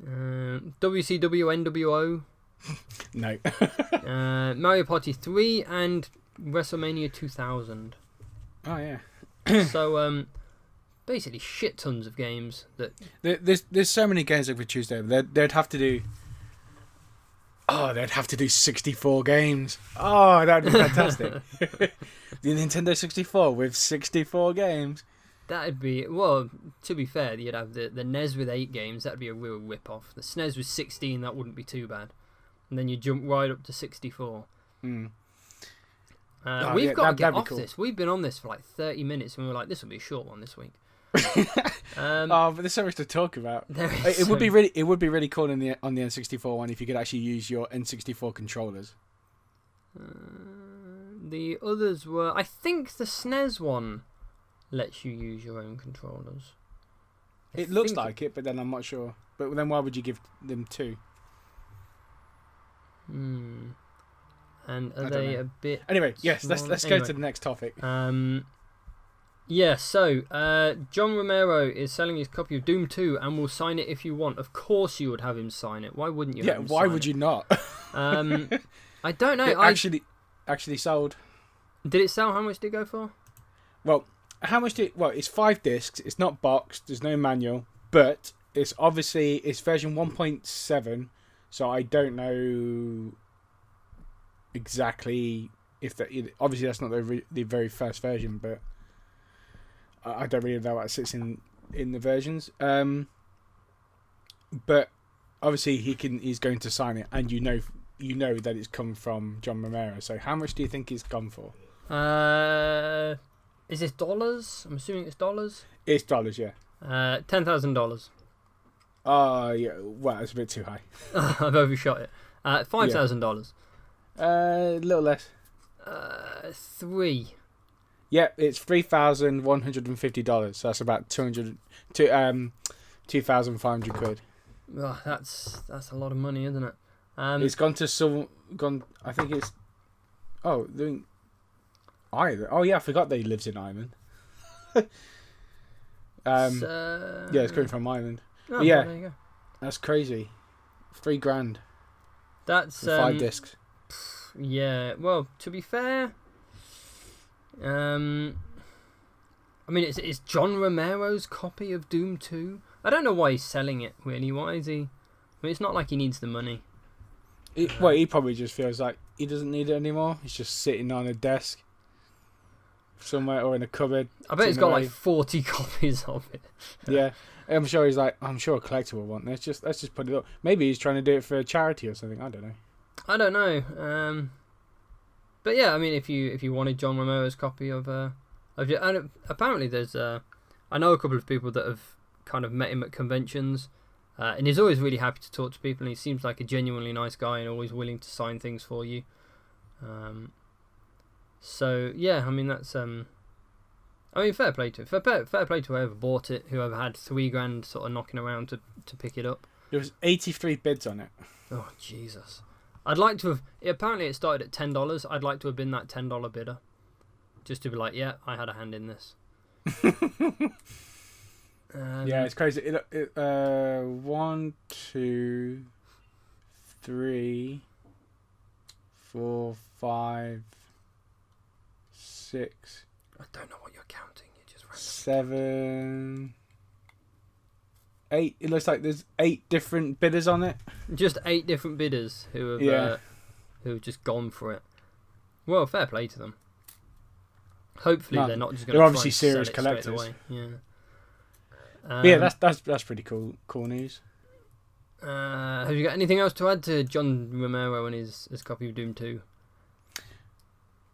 WCW NWO. No. Mario Party 3 and WrestleMania 2000. Oh, yeah. So, basically shit tons of games. There's so many games that we choose there. They'd have to do... Oh, they'd have to do 64 games. Oh, that'd be fantastic. The Nintendo 64 with 64 games. That'd be... Well, to be fair, you'd have the NES with 8 games. That'd be a real rip-off. The SNES with 16, that wouldn't be too bad. And then you jump right up to 64. We've got to get off this. We've been on this for like 30 minutes, and we were like, this will be a short one this week. But there's so much to talk about. It would be really cool on the N64 one if you could actually use your N64 controllers. The others were, I think the SNES one lets you use your own controllers. It looks like it, but then I'm not sure. But then why would you give them 2? And are they a bit... Anyway, yes, let's go to the next topic. Yeah, so John Romero is selling his copy of Doom 2 and will sign it if you want. Of course you would have him sign it. Why wouldn't you have him sign it? Yeah, why would you not? I don't know. It actually sold. Did it sell? How much did it go for? Well, it's 5 discs. It's not boxed. There's no manual. But it's version 1.7. So I don't know exactly obviously that's not the very first version, but I don't really know what sits in the versions. But obviously he's going to sign it, and you know that it's come from John Romero. So how much do you think it's gone for? Is this dollars? I'm assuming it's dollars. It's dollars, yeah. $10,000. Oh, yeah. Well, it's a bit too high. I've overshot it. $5,000. A little less. 3. Yeah, it's $3,150. So that's about 2,500 quid. Oh, that's a lot of money, isn't it? It's gone to I think it's. Oh, Ireland. Oh yeah, I forgot that he lives in Ireland. Yeah, it's coming from Ireland. Oh, yeah, well, there you go. That's crazy. $3,000. That's For 5 discs. Yeah. Well, to be fair, I mean, it's John Romero's copy of Doom 2. I don't know why he's selling it. Really, why is he? I mean, it's not like he needs the money. He probably just feels like he doesn't need it anymore. He's just sitting on a desk somewhere or in a cupboard. I bet he's got like 40 copies of it. Yeah, I'm sure he's like, I'm sure a collector will want this. Let's just put it up. Maybe he's trying to do it for a charity or something. I don't know. But yeah, I mean, if you wanted John Romero's copy of and apparently there's I know a couple of people that have kind of met him at conventions, and he's always really happy to talk to people, and he seems like a genuinely nice guy and always willing to sign things for you. So yeah, I mean that's fair play to whoever bought it, whoever had $3,000 sort of knocking around to pick it up. There was 83 bids on it. Oh Jesus! I'd like to have. Apparently, it started at $10. I'd like to have been that $10 bidder, just to be like, yeah, I had a hand in this. Yeah, it's crazy. 1, 2, 3, 4, 5, 6. I don't know what you're counting. You just 7, 8. It looks like there's 8 different bidders on it. Just 8 different bidders who have just gone for it. Well, fair play to them. Hopefully they're not just going to. They're obviously serious collectors. Yeah. Yeah, that's pretty cool news. Have you got anything else to add to John Romero and his copy of Doom 2?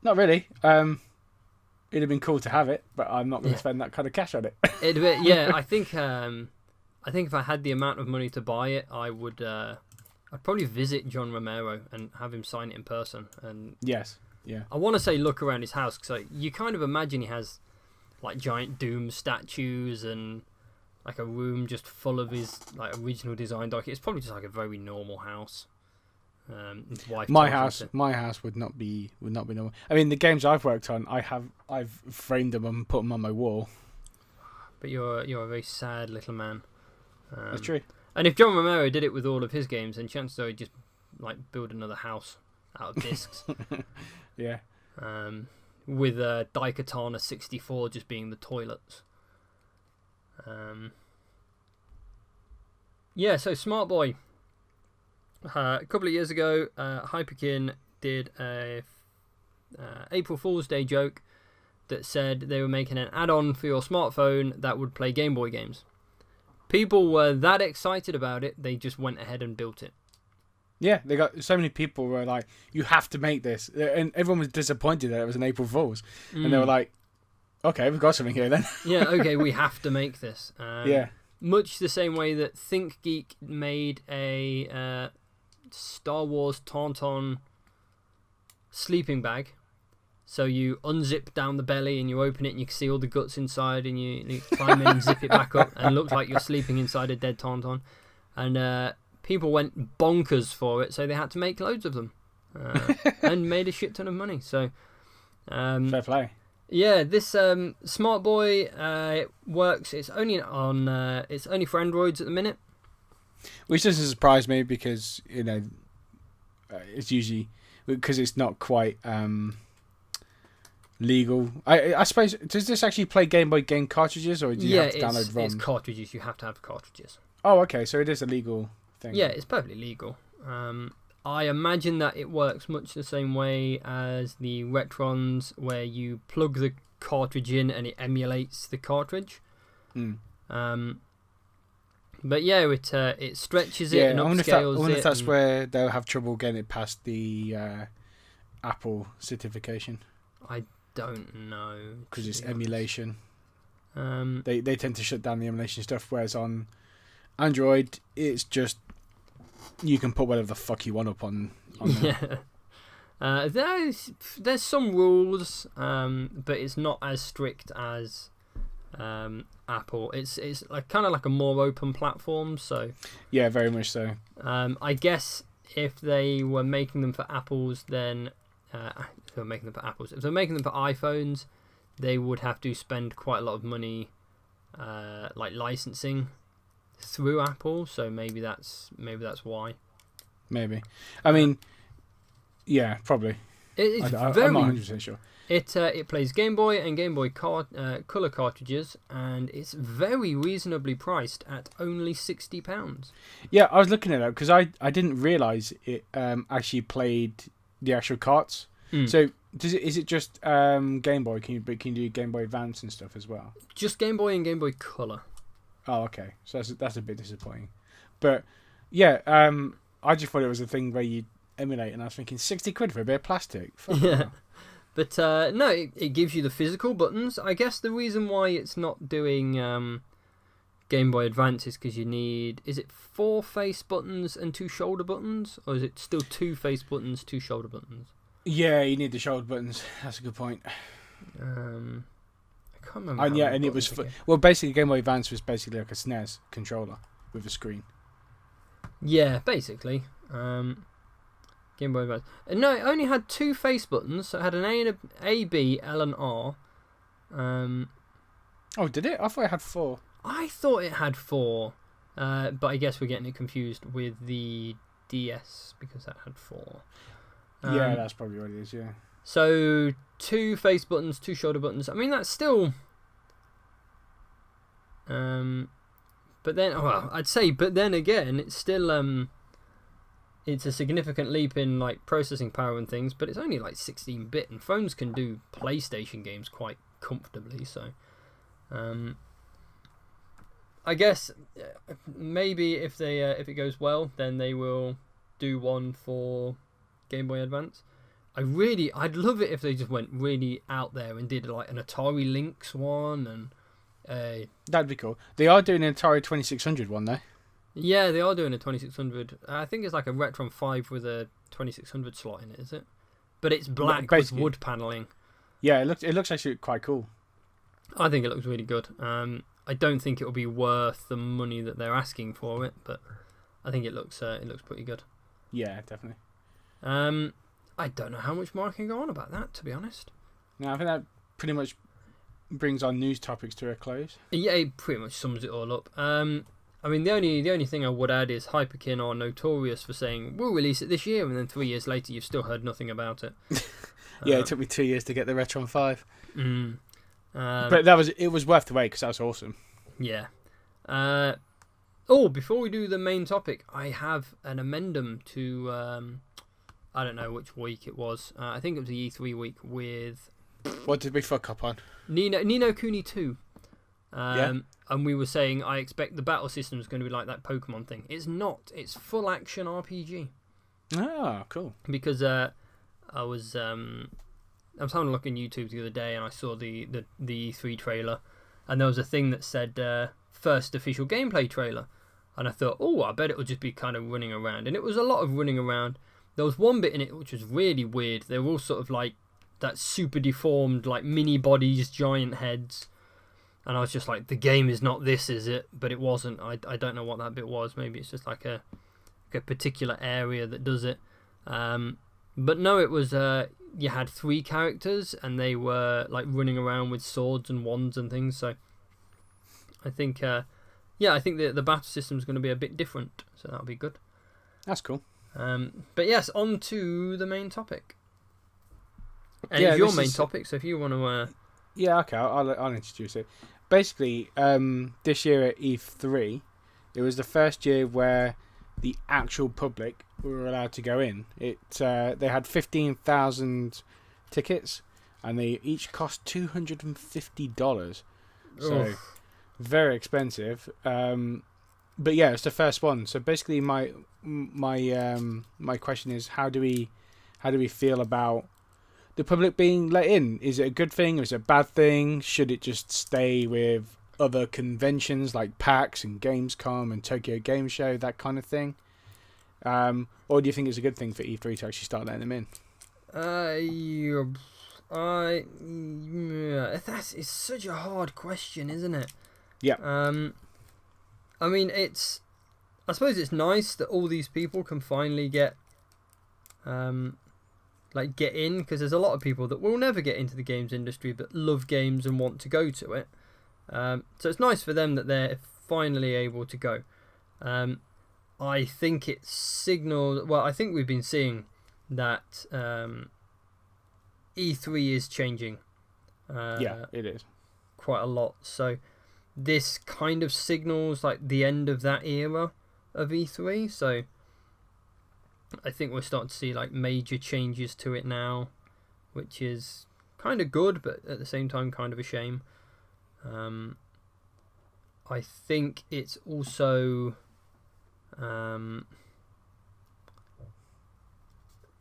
Not really. It'd have been cool to have it, but I'm not going to spend that kind of cash on it. I think if I had the amount of money to buy it, I would. I'd probably visit John Romero and have him sign it in person. And yes, yeah. I want to say look around his house, because you kind of imagine he has like giant Doom statues and like a room just full of his like original design doc. It's probably just like a very normal house. His wife my house would not be normal. I mean, the games I've worked on, I've framed them and put them on my wall. But you're a very sad little man. That's true. And if John Romero did it with all of his games, then chances are he'd just like build another house out of discs. Yeah. With Daikatana 64 just being the toilets. Yeah, so SmartBoy. A couple of years ago, Hyperkin did a April Fool's Day joke that said they were making an add-on for your smartphone that would play Game Boy games. People were that excited about it, they just went ahead and built it. Yeah, they got so many people were like, "You have to make this," and everyone was disappointed that it was an April Fool's, and they were like, "Okay, we've got something here then." Yeah, okay, we have to make this. Yeah. Much the same way that ThinkGeek made a Star Wars Tauntaun sleeping bag. So you unzip down the belly and you open it and you can see all the guts inside, and you climb in and zip it back up and it looks like you're sleeping inside a dead Tauntaun. And people went bonkers for it, so they had to make loads of them and made a shit ton of money. So fair play. Yeah, this SmartBoy works. It's only it's only for Androids at the minute, which doesn't surprise me because it's usually because it's not quite legal. I suppose, does this actually play Game Boy game cartridges, or do you have to download ROM? It's cartridges. You have to have cartridges. Oh, okay, so it is a legal thing. Yeah, it's perfectly legal. I imagine that it works much the same way as the Retrons, where you plug the cartridge in and it emulates the cartridge. But yeah, it stretches it and upscales it. I wonder if that's where they'll have trouble getting it past the Apple certification. I don't know. Because it's emulation. They tend to shut down the emulation stuff, whereas on Android, it's just you can put whatever the fuck you want up on there. Yeah. There's some rules, but it's not as strict as Apple. It's like kind of like a more open platform. So yeah, very much so. I guess if they were making them for Apples, then if they're making them for iPhones, they would have to spend quite a lot of money, like licensing through Apple. So maybe that's why. Maybe. I mean, yeah, probably. I'm not 100% sure. It plays Game Boy and Game Boy Color cartridges, and it's very reasonably priced at only £60. Yeah, I was looking it up because I didn't realise it actually played the actual carts. So is it just Game Boy? Can you do Game Boy Advance and stuff as well? Just Game Boy and Game Boy Color. Oh, okay. So that's a bit disappointing. But yeah, I just thought it was a thing where you emulate, and I was thinking £60 for a bit of plastic. Yeah. But no, it gives you the physical buttons. I guess the reason why it's not doing Game Boy Advance is because you need... Is it 4 face buttons and 2 shoulder buttons? Or is it still 2 face buttons, 2 shoulder buttons? Yeah, you need the shoulder buttons. That's a good point. I can't remember. And yeah, and it was... Well, basically, Game Boy Advance was basically like a SNES controller with a screen. Yeah, basically. Game Boy Advance. No, it only had 2 face buttons. So it had an A, and A, B, L, and R. Oh, did it? I thought it had 4. I thought it had 4. But I guess we're getting it confused with the DS because that had 4. Yeah, that's probably what it is, yeah. So 2 face buttons, 2 shoulder buttons. I mean, that's still... But then, well, I'd say, but then again, it's still... It's a significant leap in like processing power and things, but it's only like 16-bit, and phones can do PlayStation games quite comfortably. So, I guess maybe if it goes well, then they will do one for Game Boy Advance. I'd love it if they just went really out there and did like an Atari Lynx one, and that'd be cool. They are doing an Atari 2600 one though. Yeah, they are doing a 2600. I think it's like a Retron 5 with a 2600 slot in it, is it? But it's black with wood paneling. Yeah, it looks actually quite cool. I think it looks really good. I don't think it will be worth the money that they're asking for it, but I think it looks pretty good. Yeah, definitely. I don't know how much more I can go on about that, to be honest. No, I think that pretty much brings our news topics to a close. Yeah, it pretty much sums it all up. I mean, the only thing I would add is Hyperkin are notorious for saying, we'll release it this year, and then 3 years later you've still heard nothing about it. Yeah, it took me 2 years to get the Retron 5. But it was worth the wait because that was awesome. Yeah. Before we do the main topic, I have an amendum to, I don't know which week it was. I think it was the E3 week with... What did we fuck up on? Ni no Kuni 2. Yeah. And we were saying, I expect the battle system is going to be like that Pokemon thing. It's not. It's full action RPG. Oh, cool. Because I was having a look on YouTube the other day, and I saw the E3 trailer, and there was a thing that said first official gameplay trailer, and I thought, I bet it'll just be kind of running around, and it was a lot of running around. There was one bit in it which was really weird. They were all sort of like that super deformed, like mini bodies, giant heads. And I was just like, the game is not this, is it? But it wasn't. I don't know what that bit was. Maybe it's just like a particular area that does it. But no, it was... you had 3 characters, and they were like running around with swords and wands and things. So I think... I think the battle system is going to be a bit different. So that'll be good. That's cool. But yes, on to the main topic. And Yeah, it's your this main is- topic, so if you want to... Yeah, okay, I'll introduce it. Basically, this year at E3, it was the first year where the actual public were allowed to go in. They had 15,000 tickets, and they each cost $250. So very expensive. But yeah, it's the first one. So basically, my question is, how do we feel about the public being let in? Is it a good thing or is it a bad thing? Should it just stay with other conventions like PAX and Gamescom and Tokyo Game Show, that kind of thing? Or do you think it's a good thing for E3 to actually start letting them in? It's such a hard question, isn't it? Yeah. I mean, I suppose it's nice that all these people can finally get in, because there's a lot of people that will never get into the games industry but love games and want to go to it. So it's nice for them that they're finally able to go. I think it signals. Well, I think we've been seeing that E3 is changing. Yeah, it is quite a lot. So this kind of signals like the end of that era of E3. So I think we're starting to see like major changes to it now, which is kind of good, but at the same time kind of a shame. I think it's also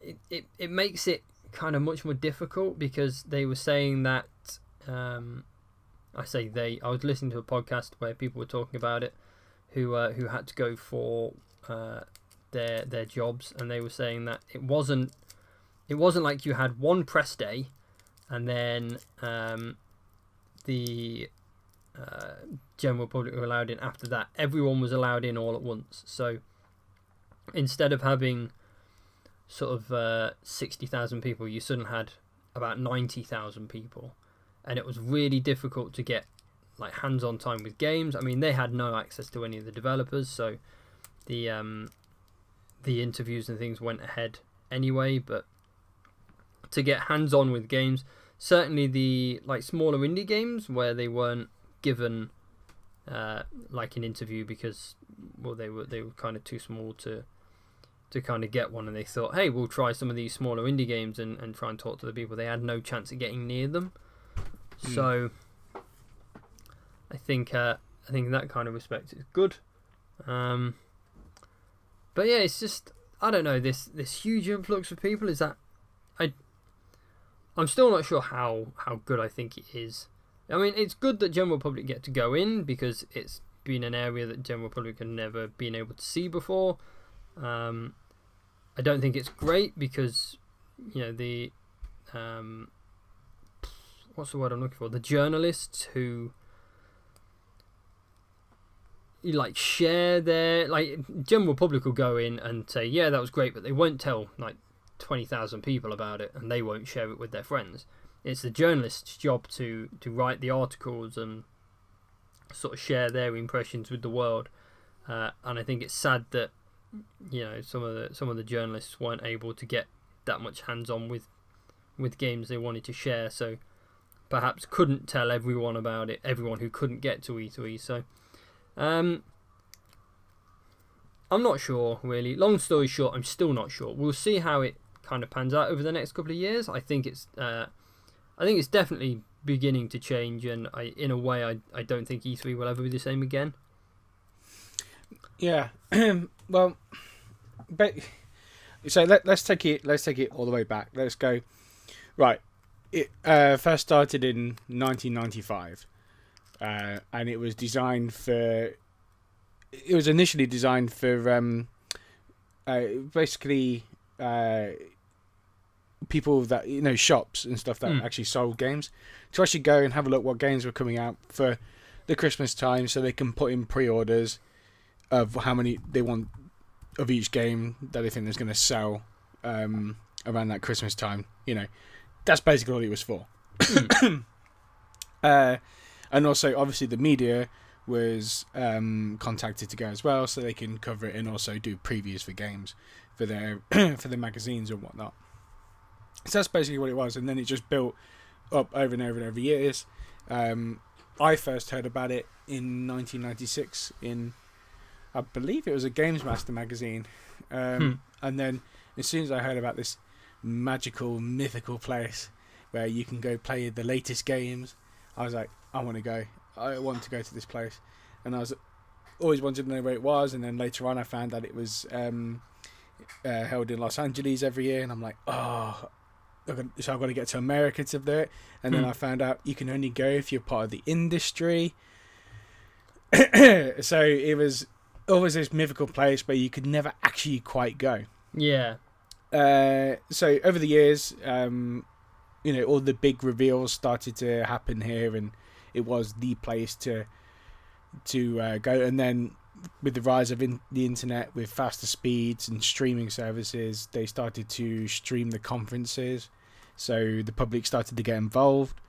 it makes it kind of much more difficult, because they were saying that I was listening to a podcast where people were talking about it who had to go for their jobs, and they were saying that it wasn't like you had one press day and then the general public were allowed in after that. Everyone was allowed in all at once. So instead of having sort of 60,000 people, you suddenly had about 90,000 people, and it was really difficult to get like hands-on time with games. I mean, they had no access to any of the developers, so the interviews and things went ahead anyway. But to get hands-on with games, certainly the like smaller indie games where they weren't given like an interview because they were kind of too small to kind of get one, and they thought, hey, we'll try some of these smaller indie games and try and talk to the people. They had no chance of getting near them. So I think in that kind of respect it's good. But yeah, it's just, I don't know, this huge influx of people, is that I'm still not sure how good I think it is. I mean, it's good that general public get to go in, because it's been an area that general public have never been able to see before. I don't think it's great because, you know, the what's the word I'm looking for? The journalists who like share their, like, general public will go in and say, yeah, that was great, but they won't tell like 20,000 people about it, and they won't share it with their friends. It's the journalist's job to write the articles and sort of share their impressions with the world. And I think it's sad that, you know, some of the journalists weren't able to get that much hands-on with games they wanted to share, so perhaps couldn't tell everyone about it, everyone who couldn't get to E3. So I'm not sure, really. Long story short, I'm still not sure. We'll see how it kind of pans out over the next couple of years. I think it's definitely beginning to change, and in a way I don't think E3 will ever be the same again. Yeah. Well, but so let's take it all the way back. Let's go. Right. It first started in 1995, and it was designed for. It was initially designed for basically people that, you know, shops and stuff that actually sold games, to actually go and have a look what games were coming out for the Christmas time, so they can put in pre-orders of how many they want of each game that they think is going to sell around that Christmas time. You know, that's basically all it was for. And also, obviously, the media was contacted to go as well, so they can cover it and also do previews for games for their for the magazines and whatnot. So that's basically what it was, and then it just built up over and over and over years. I first heard about it in 1996 in I believe it was a Games Master magazine. And then as soon as I heard about this magical, mythical place where you can go play the latest games, I was like, I want to go. I want to go to this place. And I was always wanted to know where it was. And then later on, I found that it was held in Los Angeles every year. And I'm like, so I've got to get to America to do it. And then I found out you can only go if you're part of the industry. So it was always this mythical place where you could never actually quite go. Yeah. So over the years, all the big reveals started to happen here, and it was the place to go. And then with the rise of the internet, with faster speeds and streaming services, they started to stream the conferences, so the public started to get involved.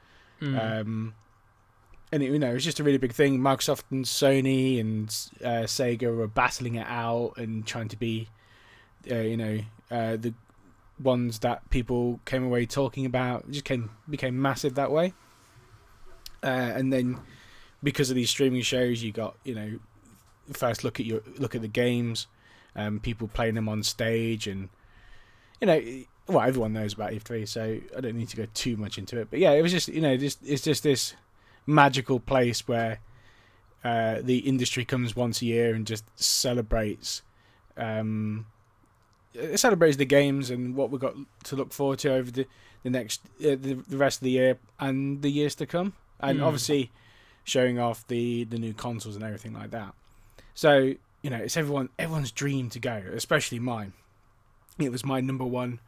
And it was just a really big thing. Microsoft and Sony and Sega were battling it out and trying to be, the ones that people came away talking about. It just became massive that way. And then because of these streaming shows, you got first look at the games, people playing them on stage, and everyone knows about E3, so I don't need to go too much into it. But yeah, it was just it's just this magical place where the industry comes once a year and just celebrates the games and what we've got to look forward to over the next the rest of the year and the years to come, and obviously showing off the new consoles and everything like that. So it's everyone's dream to go, especially mine. It was my number one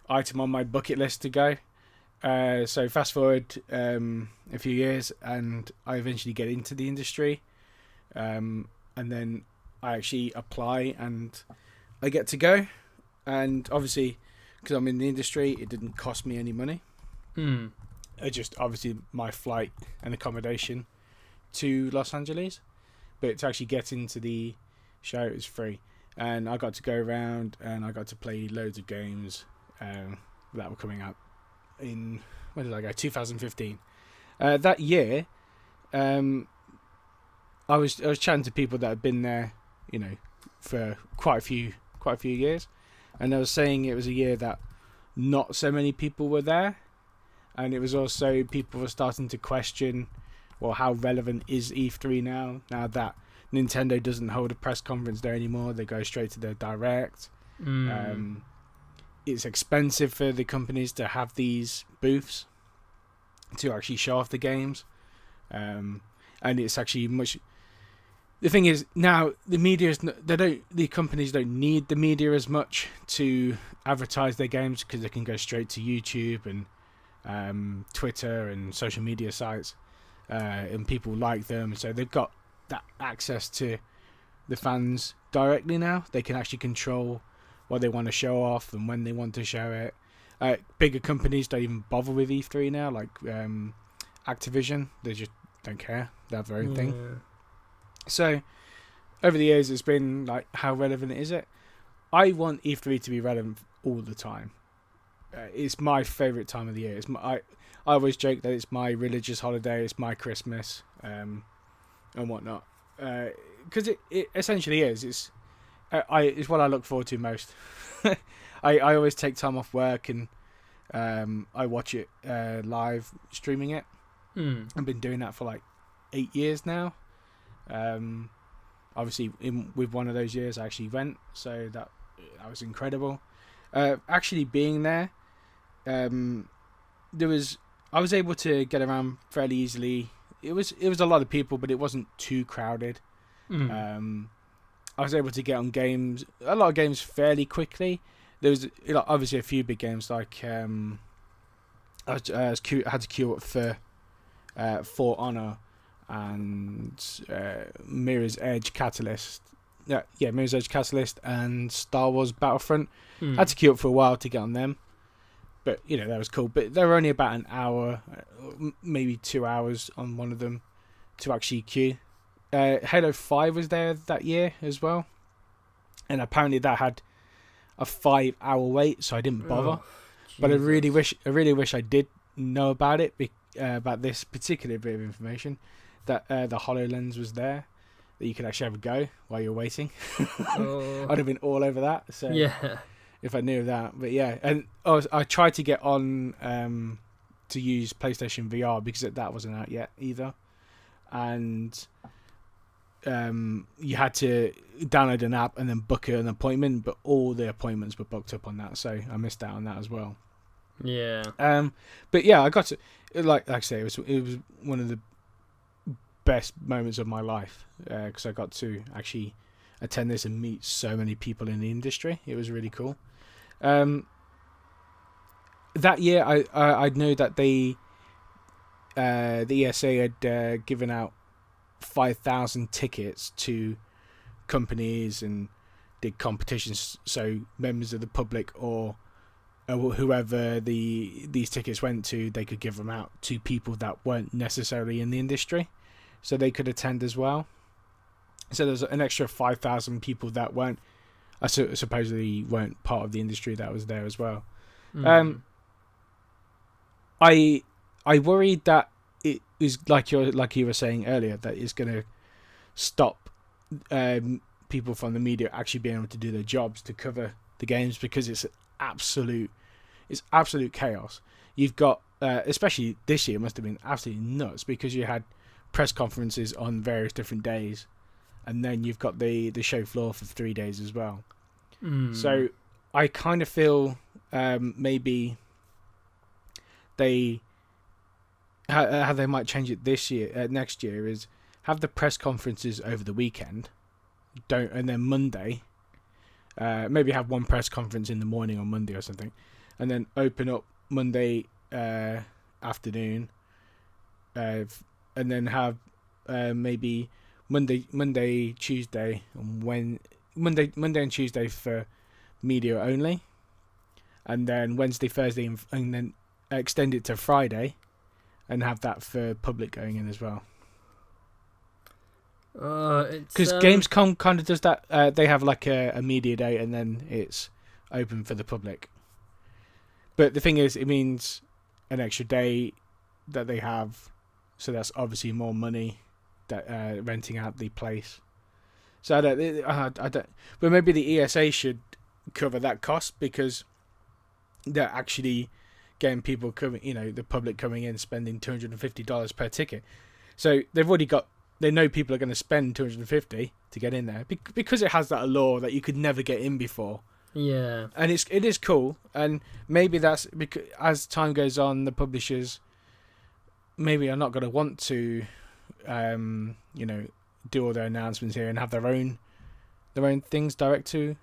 item on my bucket list to go. So fast forward a few years, and I eventually get into the industry, and then I actually apply and I get to go. And obviously, because I'm in the industry, it didn't cost me any money. It just obviously my flight and accommodation to Los Angeles, but to actually get into the show, it was free, and I got to go around and I got to play loads of games that were coming out. In when did I go? 2015. That year, I was chatting to people that had been there, for quite a few years, and they were saying it was a year that not so many people were there, and it was also people were starting to question, well, how relevant is E3 now? Now that Nintendo doesn't hold a press conference there anymore, they go straight to their direct. It's expensive for the companies to have these booths to actually show off the games, and it's actually much. The thing is now the companies don't need the media as much to advertise their games, because they can go straight to YouTube and Twitter and social media sites, and people like them, so they've got that access to the fans directly now. They can actually control what they want to show off and when they want to show it. Bigger companies don't even bother with E3 now, like Activision. They just don't care. They have their own thing. So over the years, it's been like, how relevant is it? I want E3 to be relevant all the time. It's my favourite time of the year. I always joke that it's my religious holiday. It's my Christmas, and whatnot. Because it essentially is. It's what I look forward to most. I always take time off work and I watch it live, streaming it. I've been doing that for like 8 years now. Obviously, with one of those years, I actually went, so that was incredible. Actually being there, I was able to get around fairly easily. It was a lot of people, but it wasn't too crowded. I was able to get on a lot of games fairly quickly. There was obviously a few big games, like I had to queue up for For Honor and Mirror's Edge Catalyst. Yeah, Mirror's Edge Catalyst and Star Wars Battlefront. I had to queue up for a while to get on them, but that was cool. But they were only about an hour, maybe 2 hours on one of them to actually queue. Halo 5 was there that year as well, and apparently that had a 5-hour wait, so I didn't bother. But I really wish I did know about it, about this particular bit of information, that the HoloLens was there, that you could actually have a go while you're waiting. Oh. I'd have been all over that. So Yeah. if I knew that, but yeah, and I tried to get on to use PlayStation VR because that wasn't out yet either, and you had to download an app and then book an appointment, but all the appointments were booked up on that, so I missed out on that as well. Yeah. But yeah, I got to like I say, it was one of the best moments of my life because I got to actually attend this and meet so many people in the industry. It was really cool. That year, I know that the ESA had given out 5,000 tickets to companies and did competitions, so members of the public or whoever these tickets went to, they could give them out to people that weren't necessarily in the industry, so they could attend as well. So there's an extra 5,000 people that weren't supposedly weren't part of the industry that was there as well. I worried that it was like you were saying earlier, that it's going to stop people from the media actually being able to do their jobs to cover the games, because it's absolute chaos. You've got especially this year, it must have been absolutely nuts because you had press conferences on various different days, and then you've got the show floor for 3 days as well. So I kind of feel maybe how they might change it this year, next year, is have the press conferences over the weekend, and then Monday, maybe have one press conference in the morning on Monday or something, and then open up Monday afternoon, and then have maybe Monday, Tuesday, and Monday and Tuesday for media only, and then Wednesday, Thursday, and then extend it to Friday, and have that for public going in as well. Because Gamescom kind of does that. They have like a media day, and then it's open for the public. But the thing is, it means an extra day that they have, so that's obviously more money that renting out the place. So I don't. But maybe the ESA should cover that cost, because they're actually getting people coming, the public coming in, spending $250 per ticket. So they know people are going to spend $250 to get in there, because it has that allure that you could never get in before. Yeah. And it is cool, and maybe that's because as time goes on, the publishers maybe are not going to want to, do all their announcements here and have their own things direct to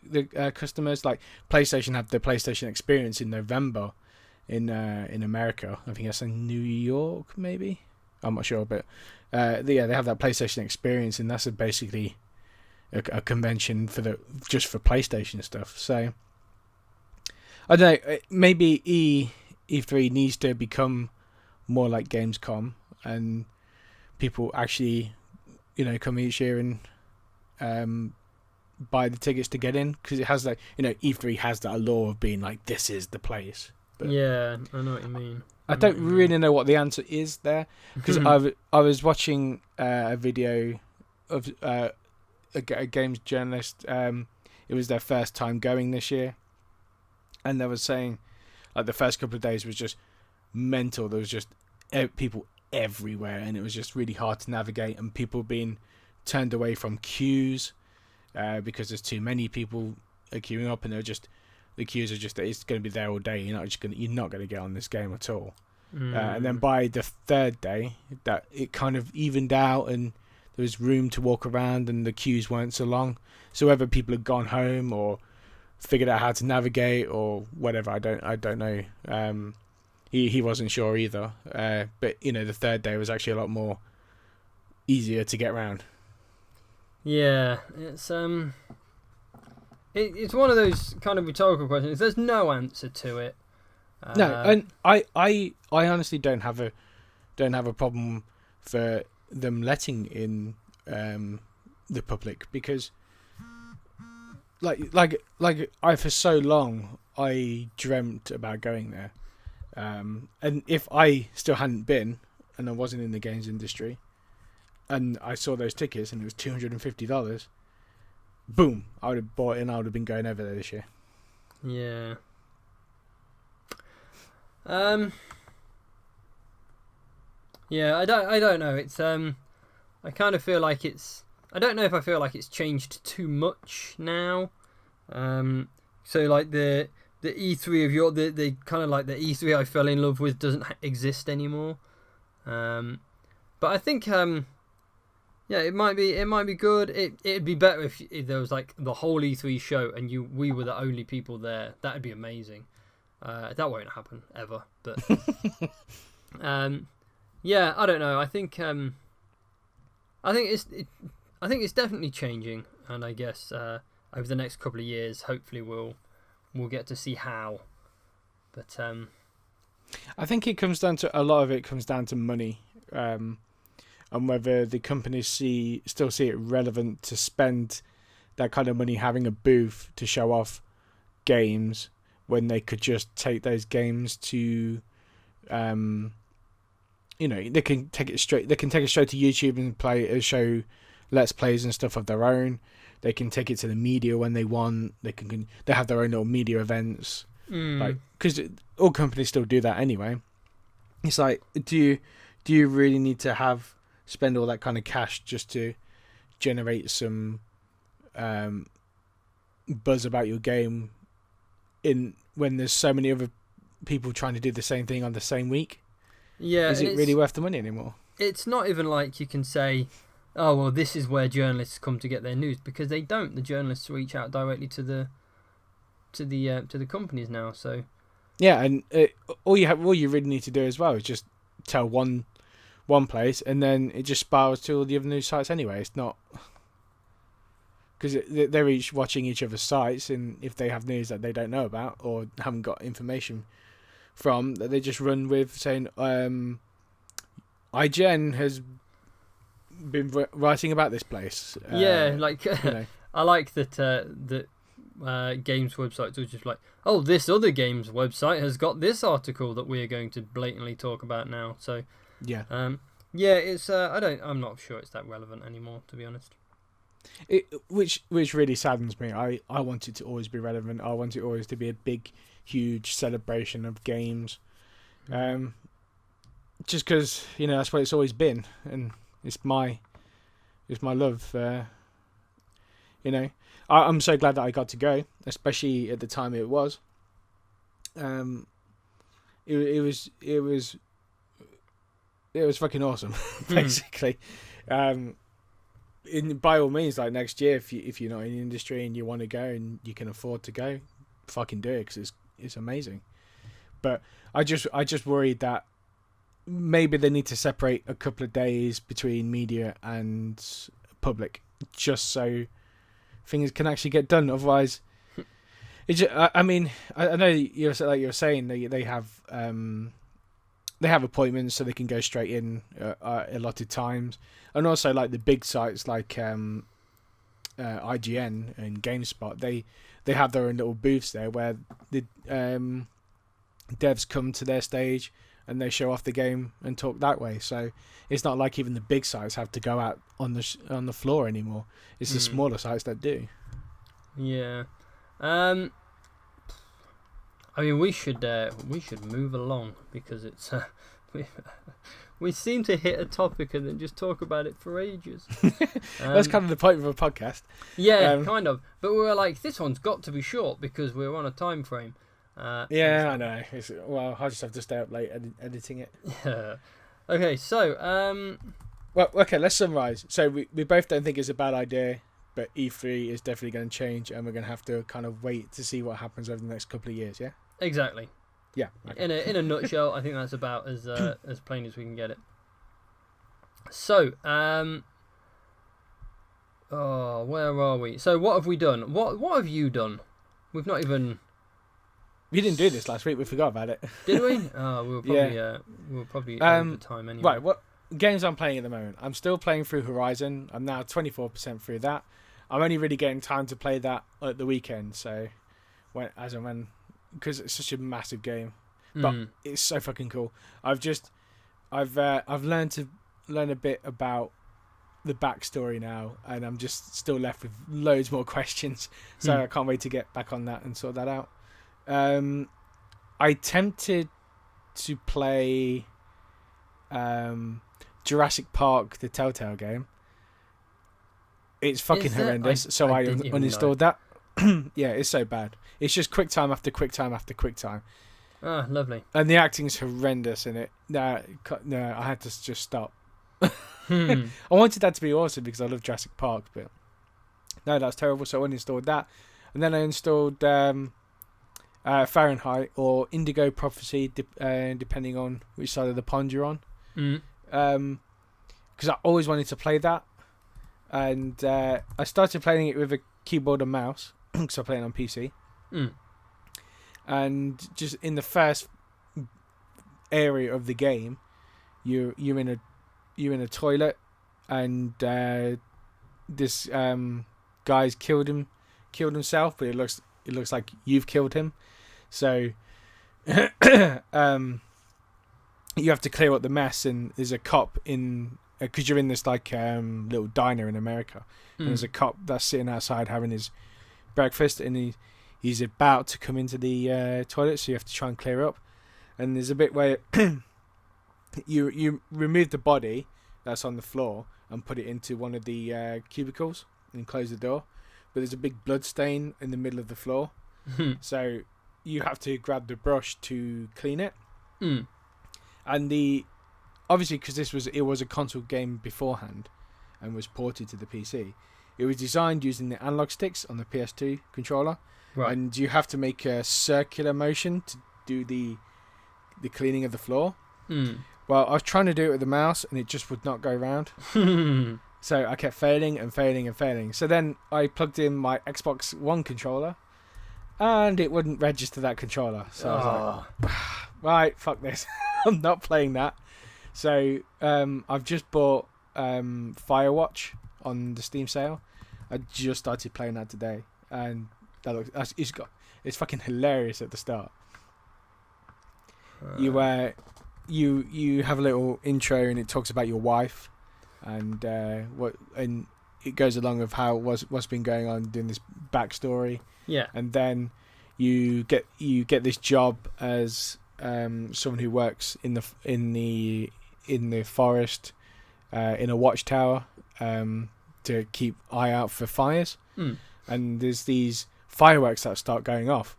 the customers. Like PlayStation have the PlayStation Experience in November in America. I think that's in New York, maybe. I'm not sure, but they have that PlayStation Experience, and that's basically a convention just for PlayStation stuff. So I don't know. Maybe E3 needs to become more like Gamescom, and people actually, come each year and buy the tickets to get in, because it has E3 has that allure of being like, this is the place. But yeah, I know what you mean. I don't really know what the answer is there, because I was watching a video of a games journalist. It was their first time going this year, and they were saying like the first couple of days was just mental. There was just people everywhere, and it was just really hard to navigate, and people being turned away from queues because there's too many people queuing up, and the queues are just, it's going to be there all day. You're not going to get on this game at all. And then by the third day, that it kind of evened out, and there was room to walk around, and the queues weren't so long. So whether people had gone home or figured out how to navigate or whatever, I don't know. He wasn't sure either. But the third day was actually a lot more easier to get around. Yeah, it's it's one of those kind of rhetorical questions. There's no answer to it. No, and I honestly don't have a problem for them letting in the public, because like I for so long I dreamt about going there, and if I still hadn't been and I wasn't in the games industry, and I saw those tickets and it was $250, boom, I would have bought it and I would have been going over there this year. Yeah. Yeah, I don't know. It's I kind of feel like I don't know if I feel like it's changed too much now. So like the E3 of the kind of like the E3 I fell in love with doesn't exist anymore. But I think yeah, it might be good. It'd be better if there was like the whole E3 show and we were the only people there. That'd be amazing. That won't happen ever. But yeah, I don't know. I think it's definitely changing, and I guess over the next couple of years, hopefully we'll get to see how. But I think it comes down to a lot of it comes down to money, and whether the companies still see it relevant to spend that kind of money having a booth to show off games when they could just take those games to, they can take it straight. They can take it straight to YouTube and show let's plays and stuff of their own. They can take it to the media when they want. They have their own little media events, like because all companies still do that anyway. It's like, do you really need to spend all that kind of cash just to generate some buzz about your game when there's so many other people trying to do the same thing on the same week? Yeah, is it really worth the money anymore? It's not even like you can say, oh well, this is where journalists come to get their news, because they don't. The journalists reach out directly to the companies now. So yeah, and all you really need to do as well is just tell one place, and then it just spirals to all the other news sites anyway. It's not because they're each watching each other's sites, and if they have news that they don't know about or haven't got information from, that they just run with saying IGN has been writing about this place. Yeah, like I like that games websites are just like, oh, this other games website has got this article that we're going to blatantly talk about now. So yeah, it's I'm not sure it's that relevant anymore, to be honest. Which really saddens me. I want it to always be relevant. I want it always to be a big, huge celebration of games. Just because that's what it's always been, and it's my love. I'm so glad that I got to go, especially at the time it was. It was fucking awesome, basically. By all means, like next year, if you're not in the industry and you want to go and you can afford to go, fucking do it, because it's amazing. But I just worried that maybe they need to separate a couple of days between media and public, just so things can actually get done. Otherwise, I know you're saying they have appointments so they can go straight in allotted times, and also like the big sites like IGN and GameSpot, they have their own little booths there where the devs come to their stage and they show off the game and talk that way. So it's not like even the big sites have to go out on the floor anymore. It's the smaller sites that do. Yeah. I mean, we should move along, because it's we seem to hit a topic and then just talk about it for ages. That's kind of the point of a podcast. Yeah, kind of. But we were like, this one's got to be short because we're on a time frame. Yeah, I know. Well, I just have to stay up late editing it. Yeah. Okay, so well, okay, let's summarise. So we both don't think it's a bad idea, but E3 is definitely going to change, and we're going to have to kind of wait to see what happens over the next couple of years. Yeah. Exactly. Yeah. Okay. In a nutshell, I think that's about as plain as we can get it. So, where are we? So, what have we done? What have you done? We've not even. We didn't do this last week. We forgot about it. Did we? Oh, we were probably over time anyway. Right. What games I'm playing at the moment? I'm still playing through Horizon. I'm now 24% through that. I'm only really getting time to play that at the weekend. So, when. Because it's such a massive game, but it's so fucking cool. I've learned a bit about the backstory now, and I'm just still left with loads more questions. So I can't wait to get back on that and sort that out. I attempted to play Jurassic Park, the Telltale game. It's fucking horrendous. So I uninstalled that. Yeah, it's so bad. It's just quick time after quick time after quick time. Ah, lovely. And the acting's horrendous in it. No, I had to just stop. I wanted that to be awesome because I love Jurassic Park, but no, that's terrible. So I uninstalled that, and then I installed Fahrenheit or Indigo Prophecy, depending on which side of the pond you're on. Because I always wanted to play that, and I started playing it with a keyboard and mouse because I play it on PC. And just in the first area of the game, you're in a toilet, and this guy's killed himself, but it looks like you've killed him. So you have to clear up the mess, and there's a cop in because you're in this like little diner in America, and there's a cop that's sitting outside having his breakfast, and he's about to come into the toilet, so you have to try and clear up. And there's a bit where you remove the body that's on the floor and put it into one of the cubicles and close the door, but there's a big blood stain in the middle of the floor. So you have to grab the brush to clean it. And obviously because it was a console game beforehand and was ported to the PC, it was designed using the analog sticks on the PS2 controller. Right. And you have to make a circular motion to do the cleaning of the floor. Well, I was trying to do it with the mouse, and it just would not go round. So I kept failing and failing and failing. So then I plugged in my Xbox One controller, and it wouldn't register that controller. So I was like, right, fuck this. I'm not playing that. So I've just bought Firewatch on the Steam sale. I just started playing that today, and it's fucking hilarious at the start. You have a little intro, and it talks about your wife, and it goes along with what's been going on, doing this backstory. Yeah. And then you get this job as someone who works in the forest in a watchtower to keep eye out for fires. And there's these fireworks that start going off,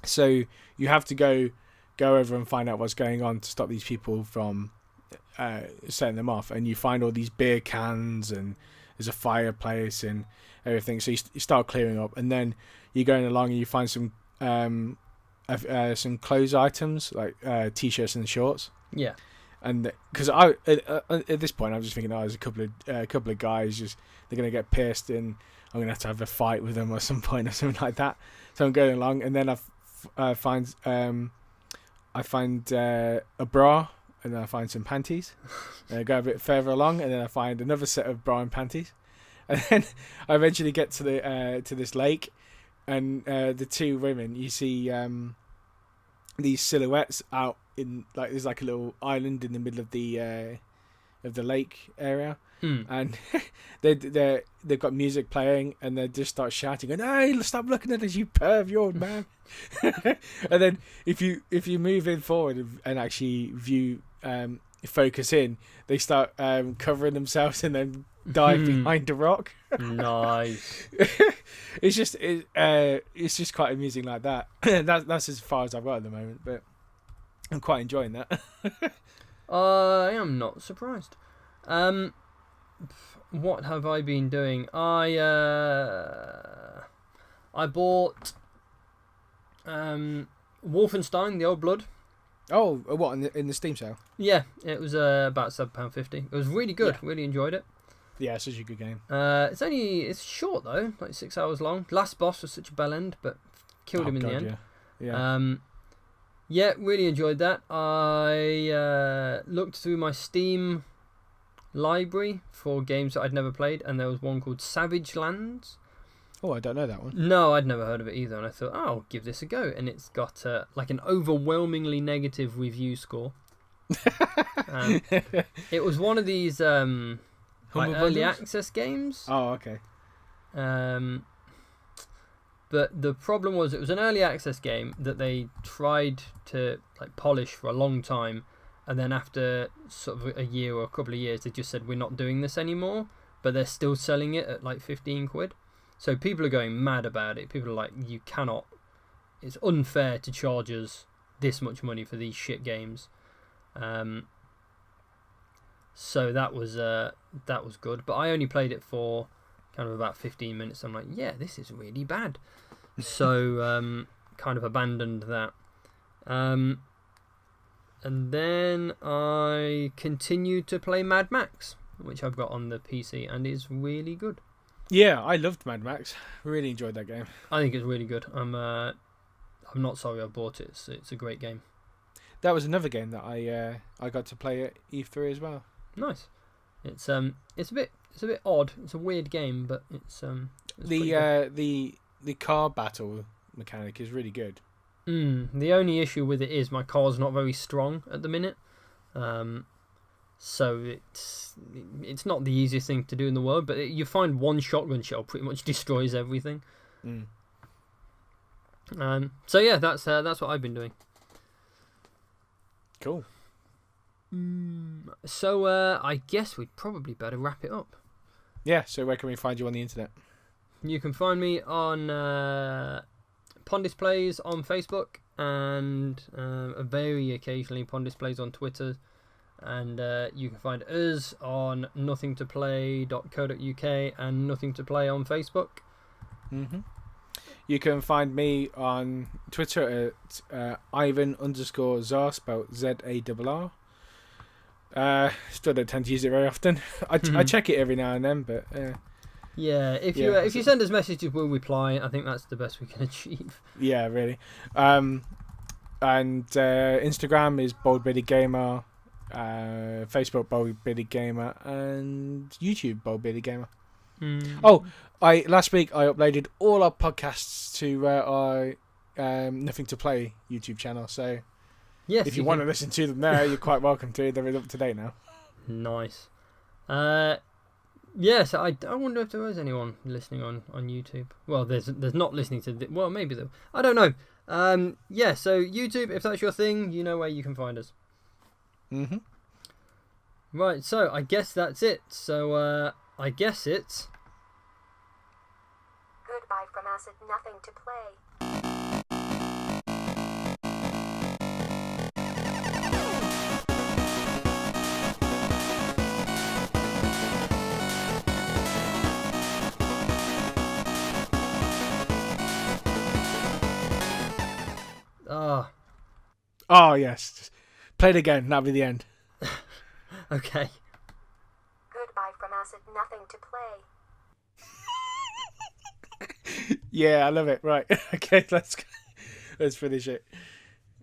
so you have to go over and find out what's going on to stop these people from setting them off. And you find all these beer cans, and there's a fireplace and everything, so you start clearing up, and then you're going along and you find some clothes items like t-shirts and shorts. Yeah. And because at this point I'm just thinking, there's a couple of guys, just they're gonna get pissed and I'm gonna have to have a fight with them at some point or something like that. So I'm going along, and then I find a bra, and then I find some panties, and I go a bit further along, and then I find another set of bra and panties, and then I eventually get to this lake, and the two women, you see these silhouettes out in, like, there's like a little island in the middle of the lake area. And they've got music playing, and they just start shouting, and hey, stop looking at us, you perv, you old man. And then if you move in forward and actually view focus in, they start covering themselves and then dive behind a rock. Nice. It's just quite amusing like that. That's as far as I've got at the moment, but I'm quite enjoying that. I am not surprised. What have I been doing? I bought Wolfenstein: The Old Blood. Oh, what, in the Steam sale? Yeah, it was about £7.50. It was really good. Yeah. Really enjoyed it. Yeah, it's such a good game. It's short though, like 6 hours long. Last boss was such a bell end, but killed him in the end. Yeah. Yeah, really enjoyed that. I looked through my Steam library for games that I'd never played, and there was one called Savage Lands. Oh, I don't know that one. No, I'd never heard of it either, and I thought, I'll give this a go. And it's got like an overwhelmingly negative review score. It was one of these like Humble early bundles? access games. Oh, okay. But the problem was it was an early access game that they tried to like polish for a long time, and then after sort of a year or a couple of years, they just said we're not doing this anymore. But they're still selling it at like 15 quid. So people are going mad about it. People are like, you cannot. It's unfair to charge us this much money for these shit games. So that was good. But I only played it for kind of about 15 minutes. I'm like, yeah, this is really bad. So kind of abandoned that. And then I continued to play Mad Max, which I've got on the PC, and is really good. Yeah, I loved Mad Max. Really enjoyed that game. I think it's really good. I'm not sorry I bought it. It's a great game. That was another game that I got to play at E3 as well. Nice. It's a bit odd. It's a weird game, but it's the car battle mechanic is really good. The only issue with it is my car's not very strong at the minute. So it's not the easiest thing to do in the world, but you find one shotgun shell pretty much destroys everything. So yeah, that's what I've been doing. Cool. So I guess we'd probably better wrap it up. Yeah, so where can we find you on the internet? You can find me on Pondis Plays on Facebook, and very occasionally Pondis Plays on Twitter. And you can find us on nothingtoplay.co.uk and Nothing to Play on Facebook. You can find me on Twitter at Ivan_Zar, spelled ZARR. Still don't tend to use it very often. I check it every now and then, but yeah, if you send us messages, we'll reply. I think that's the best we can achieve. Yeah, really. And Instagram is Bold Gamer. Facebook Bold Gamer, and YouTube Bold Gamer. Oh, last week I uploaded all our podcasts to our Nothing to Play YouTube channel. So yes, if you want to listen to them there, you're quite welcome to. They're up to date now. Nice. Yes, I wonder if there was anyone listening on YouTube. Well, there's not listening to. Well, maybe there. I don't know. Yeah. So YouTube, if that's your thing, you know where you can find us. Right, so I guess that's it. So I guess it's Goodbye from us at Nothing to Play. Oh yes, just play it again. That'll be the end. okay. Goodbye from us at Nothing to Play. Yeah, I love it. Right, okay, let's finish it.